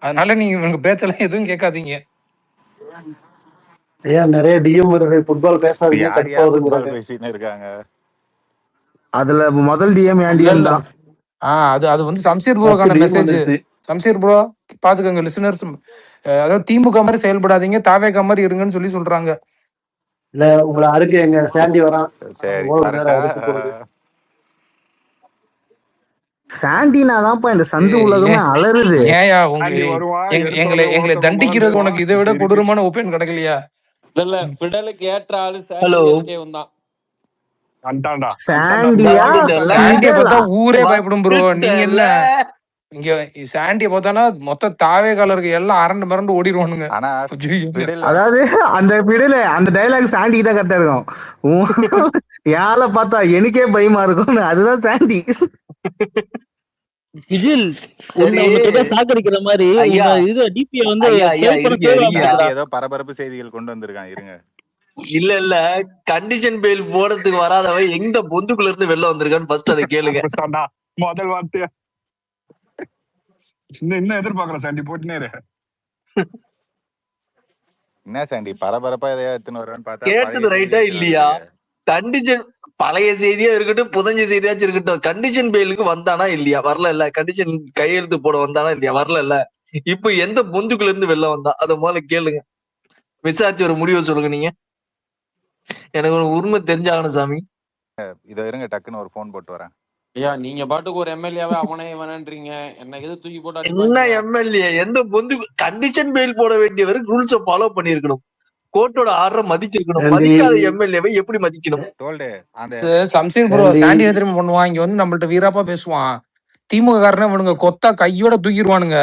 அதனால நீங்க உங்க பேச்செல்லாம் எதுவும் கேட்காதீங்க. ஏன் நிறைய டிஎம் வருது, ஃபுட்பால் பேசாதீங்க இருக்காங்க. அதுல முதல் டிஎம் ஏன் டிஎம் தான். அது வந்து சம்சீர் ப்ரோக்கான மெசேஜ். சம்சீர் ப்ரோ பாத்துக்கோங்க லிசனர்ஸ். அதாவது திமுக மாதிரி செயல்படாதீங்க, தாவேகா மாதிரி இருங்கன்னு சொல்றாங்க. இல்ல உங்களை அறுக்கு எங்க சாண்டி வரான். சரி ஓடுங்க, வரட்டா. எடுத்து போடுது. சாண்டினாதான்ப்பா இந்த சந்து உலகமே அலறுது. ஏயா சாண்டி வருவான், எங்களை எடுத்தோடனே தண்டிக்கிறது ஓட்டணும் உனக்கு இதை விட கொடூரமான ஒப்பீனியன் கிடைக்கலையா? இல்ல பிடலுக்கு ஏற்ற ஆளு ஹலோ சாண்டி வந்தான். வந்துட்டான்டா. சாண்டியா சாண்டிய பார்த்தா பிடலா? ஊரே பயப்படும் ப்ரோ. நீங்க என்ன வந்துட்டல. இங்க சாண்டிய பார்த்தானா மொத்த தாவே காலருக்கு எல்லாம் அரண்டு மிரண்டு ஓடிடுவானுங்க. ஆனா ஐயோ. பிடில் அதாவது அந்த பிடல அந்த டைலாக் சாண்டிக்கு தான் கரெக்டா இருக்கும். யாரை பார்த்தா எனக்கே பயமா இருக்கும், அதுதான் சாண்டி. விஜில் சரி சாக்கடிக்கிற மாதிரி ஐயா இது டிபியை வந்து ஐயா ஐயா save பண்ண இருங்க save இருங்க. சாண்டி ஏதோ பரபரப்பு செய்திகள் கொண்டு வந்திருக்கான், இருங்க. இல்ல இல்ல கண்டிஷன் பெயில் போடுறதுக்கு வராதவன் எங்க பொந்துக்குள்ள இருந்து வெளில வந்திருக்கான்னு ஃபர்ஸ்ட் அதை கேளுங்க. ஆரம்பிச்சிட்டான்டா. முதல் வார்த்தையா இன்னும் எதிர்பார்க்கற சாண்டி போட்டுனே இரு. என்ன சாண்டி பரபரப்பா எதையா எடுத்துன்னு வருவேன்னு பார்த்தா கேட்டது பழைய ரைட்டா செய்தி இல்லையா? எடுத்துன்னு கண்டிஷன் பழைய செய்தியா இருக்கட்டும், புதஞ்ச செய்தியாச்சும் இருக்கட்டும், கண்டிஷன் பெயிலுக்கு வந்தானா இல்லையா? வரல இல்ல. கண்டிஷன் கையெழுத்து போட வந்தானா இல்லையா? வரல இல்ல. இப்ப எந்த பொந்துக்குள்ள இருந்து வெளில வந்தா அத முதல்ல கேளுங்க. விசாரிச்சு ஒரு முடிவை சொல்லுங்க. நீங்க எனக்கு ஒரு உண்மை தெரிஞ்சாகணும் சாமி. இதோ இருங்க, டக்குன்னு ஒரு போன் போட்டு வரேன். ஐயா நீங்க பாட்டுக்கு ஒரு எம்எல்ஏவே அவனே வேணான்றீங்க, என்ன எது தூக்கி போட்டு என்ன அடிப்பாங்க. எம்எல்ஏ எந்த பொந்து கண்டிஷன் பெயில் போட வேண்டியவர் ரூல்ஸ ஃபாலோ பண்ணிருக்கணும், கோர்ட்டோட ஆர்டரை மதிச்சிருக்கணும். சாண்டி மதிக்காத எம்எல்ஏவை எப்படி மதிக்கணும்? டோல்டு அந்த சம்சீன் ப்ரோ சாண்டி சாண்டி என்ன திரும்ப பண்ணுவான், இங்க வந்து நம்மள்ட்ட வீராப்பா பேசுவான். திமுக காரனே இவனுங்க கொத்தா கையோட தூக்கிடுவானுங்க.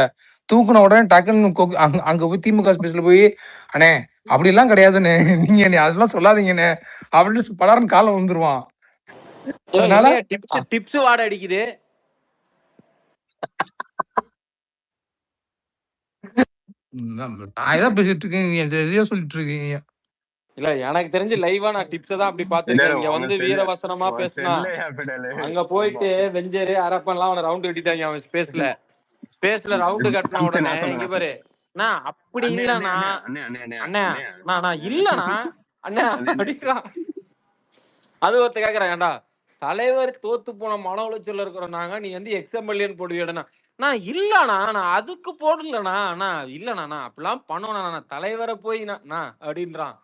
தூக்குன உடனே டக்குன்னு அங்க போய் திமுக ஸ்பேஸ்ல போய் அண்ணே அப்படி எல்லாம் கிடையாதுன்னு நீங்க அதெல்லாம் சொல்லாதீங்கன்னு அப்படின்னு பலரும் காலம் வந்துருவான். அதனால டிப்ஸ் வாட அடிக்குது. நான் ஏதாவது பேசிட்டு இருக்கேன், நீங்க எதையோ சொல்லிட்டு இருக்கீங்க. இல்ல எனக்கு தெரிஞ்சு லைவா நான் டிப்ஸ் தான் அப்படி பாத்துருக்கேன். இங்க வந்து வீரவசனமா பேசினா அங்க போயிட்டு வெஞ்சரு அரப்பன்லாம் அவனை ரவுண்ட் கட்டிட்டாங்க. அவன் ஸ்பேஸ்ல ரவுண்டு கட்டின உடனே இங்க பாரு நான் அப்படி இல்லண்ணா அண்ணா நான் இல்லண்ணா அண்ணா அடிக்கிறான். அது ஒருத்த கேக்குறேன், ஏண்டா தலைவர் தோத்து போன மன உளைச்சல் இருக்கிறோம் நாங்க, நீ வந்து எக்ஸாம்பிள் போடுவியடனா? நான் இல்லண்ணா நான் அதுக்கு போடலண்ணா, அண்ணா இல்லண்ணா நான் அப்படிலாம் பண்ணுவேண்ணா, நான் தலைவரை போய் நான் அப்படின்றான்.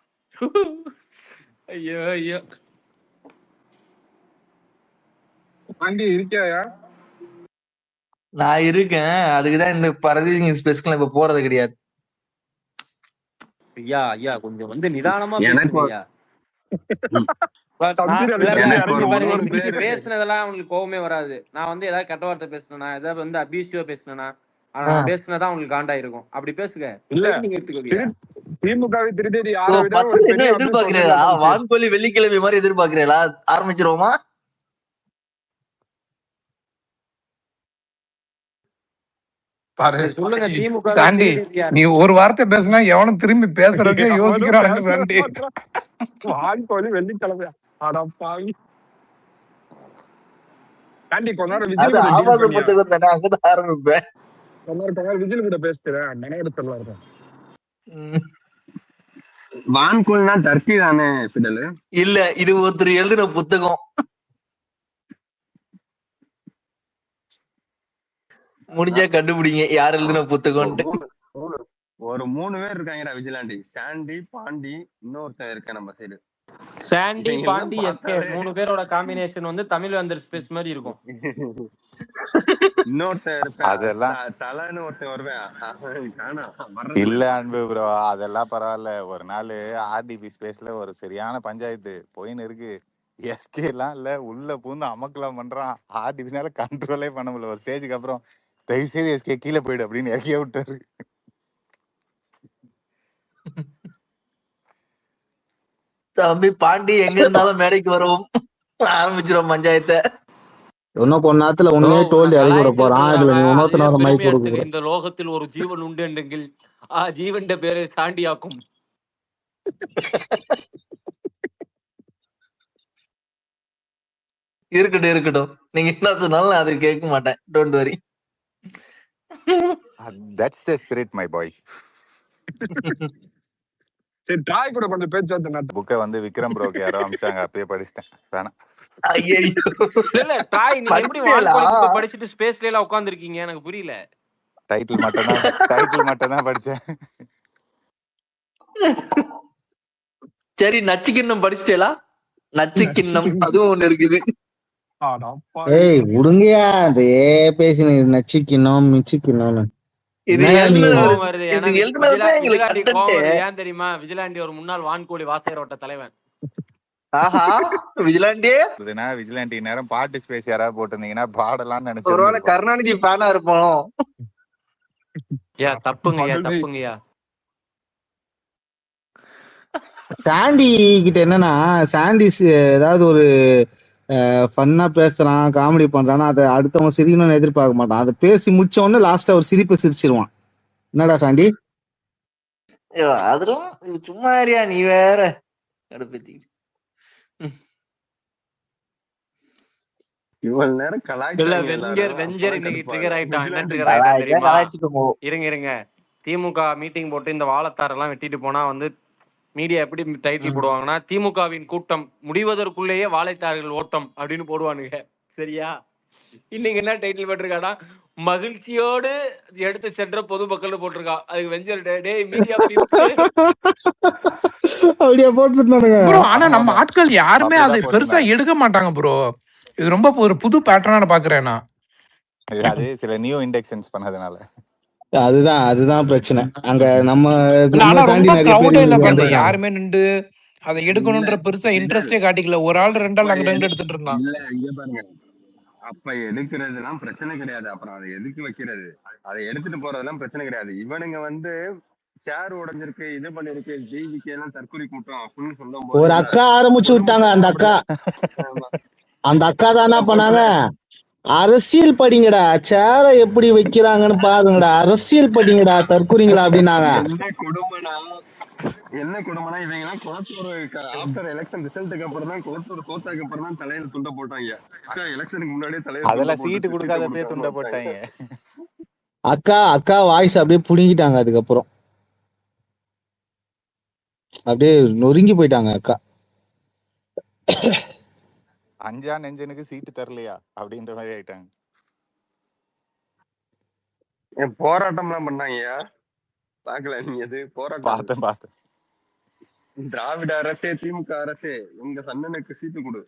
ஐயோ ஐயோ. சாண்டி இருக்கியாயா? நான் இருக்கேன். அதுக்குதான் இந்த பரதேசி ஸ்பெஸ்க்குலாம் இப்ப போறது கிடையாது. ஐயா ஐயா கொஞ்சம் வந்து நிதானமா எனக்கு பேசுங்க ஐயா. பேசுனதெல்லாம் அவங்களுக்கு கோவமே வராது. நான் வந்து ஏதாவது கெட்ட வார்த்தை பேசினா, ஏதாவது வந்து அபியூசிவா பேசினா, பேசினதான் அவங்களுக்கு காண்டா இருக்கும். அப்படி பேசுங்க. இல்ல நீங்க எடுத்துக்கோங்க. திமுகவை திருடி என்ன எதிர்பார்க்கிறீங்களா? வான்கோழி வெள்ளிக்கிழமை மாதிரி எதிர்பார்க்கிறீங்களா? ஆரம்பிச்சிருவோமா? சொல்லுங்க. திமுக சாண்டி நீ ஒரு வார்த்தை பேசினா எவனும் திரும்பி பேசுறதுக்கே யோசிக்கிறானுங்க சாண்டி. வான்கோழி வெள்ளிக்கிழமை அடப்பாவி. சாண்டி கொஞ்ச நேரம் விஜய் கூட ஆபாச புத்தகம் தானே, அங்கதான் ஆரம்பிப்பேன். கொஞ்ச நேரம் விஜய் கூட பேசுறேன், மனைவிடத்துல இருக்கேன். வான்கோல்னா டர்க்கி தானே பிடல்? இல்ல இது ஒருத்தர் எழுதின புத்தகம். முடிஞ்சா கண்டுபிடிங்க யார் எழுதின புத்தகம். ஒரு 3 பேர் இருக்காங்கடா விஜிலாண்டி. சாண்டி, பாண்டி, இன்னொருத்தன் இருக்கேன் நம்ம சைடு. சாண்டி பாண்டி எஸ்கே 3 பேரோட காம்பினேஷன் வந்து தமிழ் வந்தர் ஸ்பேஸ் மாதிரி இருக்கும். இன்னொருத்தன் இருப்பேன், அதெல்லாம் தலைன்னு ஒருத்தன் வருவேன். இல்ல அன்பு ப்ரோ, அதெல்லாம் பரவாயில்ல. ஒரு நாள் ஆர்டிபி ஸ்பேஸ்ல ஒரு சரியான பஞ்சாயத்து போயின்னு இருக்கு. எஸ்கே எல்லாம் இல்ல உள்ள பூந்து அமக்கலாம் பண்றான். ஆர்டிபினால கண்ட்ரோலே பண்ண முடியல. ஒரு ஸ்டேஜுக்கு அப்புறம் தயவு செய்து எஸ்கே கீழே போயிடு அப்படின்னு இறக்கிய விட்டாரு. தம்பி பாண்டி எங்க இருந்தாலும் மேடைக்கு வருவோம். ஆரம்பிச்சிடும் பஞ்சாயத்தை. இன்னும் கொஞ்ச நேரத்துல உண்மையே தோல்வி அறிக்கை விட போறான். இதுல நீ இன்னொருத்தனோட மைக் கொடுக்குற. இந்த லோகத்தில் ஒரு ஜீவன் உண்டு என்றெങ്കിൽ ஜீவன் பேரு சாண்டியாக்கும். இருக்கட்டும் இருக்கட்டும், நீங்க என்ன சொன்னாலும் நான் அதை கேட்க மாட்டேன். Don't worry. That's the spirit my boy. சரி ட்ராய் கூட கொஞ்சம் பேச்சு. புக்கை வந்து விக்ரம் ப்ரோக்கு யாரோ அமிச்சாங்க, அப்பயே படிச்சிட்டேன். வேணாம். ஐயோ இல்ல ட்ராய் நீங்க எப்படி வான்கோழி புக் படிச்சிட்டு ஸ்பேஸ்ல எல்லாம் உட்கார்ந்திருக்கீங்க? எனக்கு புரியல. டைட்டில் மட்டும் தான் படிச்சேன். சரி, நச்சு கிண்ணம் படிச்சிட்டேலா? நச்சு கிண்ணம் அதுவும் ஒண்ணு இருக்குது. ஏய் விடுங்கயா, அதே பேசினு நச்சுக்கணும் மிச்சுக்கணும்னு. இது கோவம் வருது. ஏன்னா எழுதுனதுதான் எங்களுக்கு விஜிலாண்டி கோவம் content. வருது. ஏன் தெரியுமா? விஜிலாண்டி ஒரு முன்னாள் வான்கோழி வாசகரோட்ட தலைவன். ஆஹா, விஜிலாண்டி விஜிலாண்டி நேரம் பாட்டு ஸ்பேஸ் யாராவது போட்டிருந்தீங்கன்னா பாடலாம்னு ஒருவேளை நினைச்சேன். கருணாநிதி ஃபேனா இருப்போம். தப்புங்கய்யா. சாண்டி கிட்ட என்னன்னா, சாண்டி ஏதாவது ஒரு ஃபன்னா பேசுறான், காமெடி பண்றான்னா அதை அடுத்தவங்க சிரிக்கணும்னு எதிர்பார்க்க மாட்டான். அதை பேசி முடிச்ச உடனே லாஸ்டா ஒரு சிரிப்பு சிரிச்சிருவான். என்னடா சாண்டி? அதெல்லாம் சும்மா ஏரியா, நீ வேற கடுப்பேத்தி. இவ்வளவு நேரம் வெஞ்சர் இன்னைக்கு ட்ரிகர் ஆயிட்டான். இருங்க திமுக மீட்டிங் போட்டு இந்த வாழைத்தாரெல்லாம் வெட்டிட்டு போனா வந்து மீடியா எப்படி டைட்டில் போடுவாங்கன்னா, திமுகவின் கூட்டம் முடிவதற்குள்ளேயே வாழைத்தார்கள் ஓட்டம் அப்படின்னு போடுவானுங்க. சரியா? இன்னைக்கு என்ன டைட்டில் போட்டிருக்காடா, மகிழ்ச்சியோடு எடுத்து சென்ற பொதுமக்கள் போட்டிருக்கா. அதுக்கு வெஞ்சர் மீடியா அப்படியே போட்டுருந்தானுங்க. ஆனா நம்ம ஆட்கள் யாருமே அதை பெருசா எடுக்க மாட்டாங்க ப்ரோ. இது ரொம்ப ஒரு புது பேட்டர்னா பாக்குறேன் நான். அது சில நியூ இண்டெக்ஷன்ஸ் பண்ணதுனால. அதுதான் பிரச்சனை. அங்க நம்ம ரொம்ப கிரவுடே இல்ல பாருங்க. யாருமே நின்று அதை எடுக்கணும்ன்ற பெருசா இன்ட்ரெஸ்டே காட்டிக்கல. ஒரு ஆள் ரெண்டு ஆள் அங்க எடுத்துட்டு இருந்தான். இல்ல இங்க பாருங்க, அப்ப எடுக்கிறதுலாம் பிரச்சனை கிடையாது. அப்புறம் அதை எதுக்கு வைக்கிறது, அதை எடுத்துட்டு போறதெல்லாம் பிரச்சனை கிடையாது. இவனுங்க வந்து சேர் உடைஞ்சிருக்கு, இது பண்ணிருக்கு, ஜிவிக்கு எல்லாம் தற்கொலை கூட்டம் அப்படின்னு சொல்லும் போது ஒரு அக்கா ஆரம்பிச்சு விட்டாங்க. அந்த அக்கா தான் என்ன பண்ணாங்க, அரசியல் படிங்கடா, சேர எப்படி வைக்கிறாங்கன்னு பாருங்கடா, அரசியல் படிங்கடா, தற்கொலைங்களா அப்படின்னாங்க. என்ன கொடுமைனா இவங்க எல்லாம் குளத்தூர் ஆஃப்டர் எலெக்ஷன் ரிசல்ட்டுக்கு அப்புறம் தான், குளத்தூர் தோத்தாக்கு அப்புறம் தான் தலையில துண்ட போட்டாங்க. எலெக்ஷனுக்கு முன்னாடியே தலையில அதெல்லாம் சீட்டு கொடுக்காதப்பே துண்ட போட்டாங்க. அக்கா வாய்ஸ் அப்படியே புடுங்கிட்டாங்க. அதுக்கப்புறம் அப்படியே நொறுங்கி போயிட்டாங்க அக்கா. அஞ்சா நெஞ்சனுக்கு சீட்டு தரலையா அப்படின்ற மாதிரி ஆயிட்டாங்க. போராட்டம் எல்லாம் பண்ணாங்க. பாக்கல நீ? அது போராட்டம் பார்த்தேன். திராவிட அரசே, திமுக அரசே, உங்க சன்னனுக்கு சீட்டு கொடு.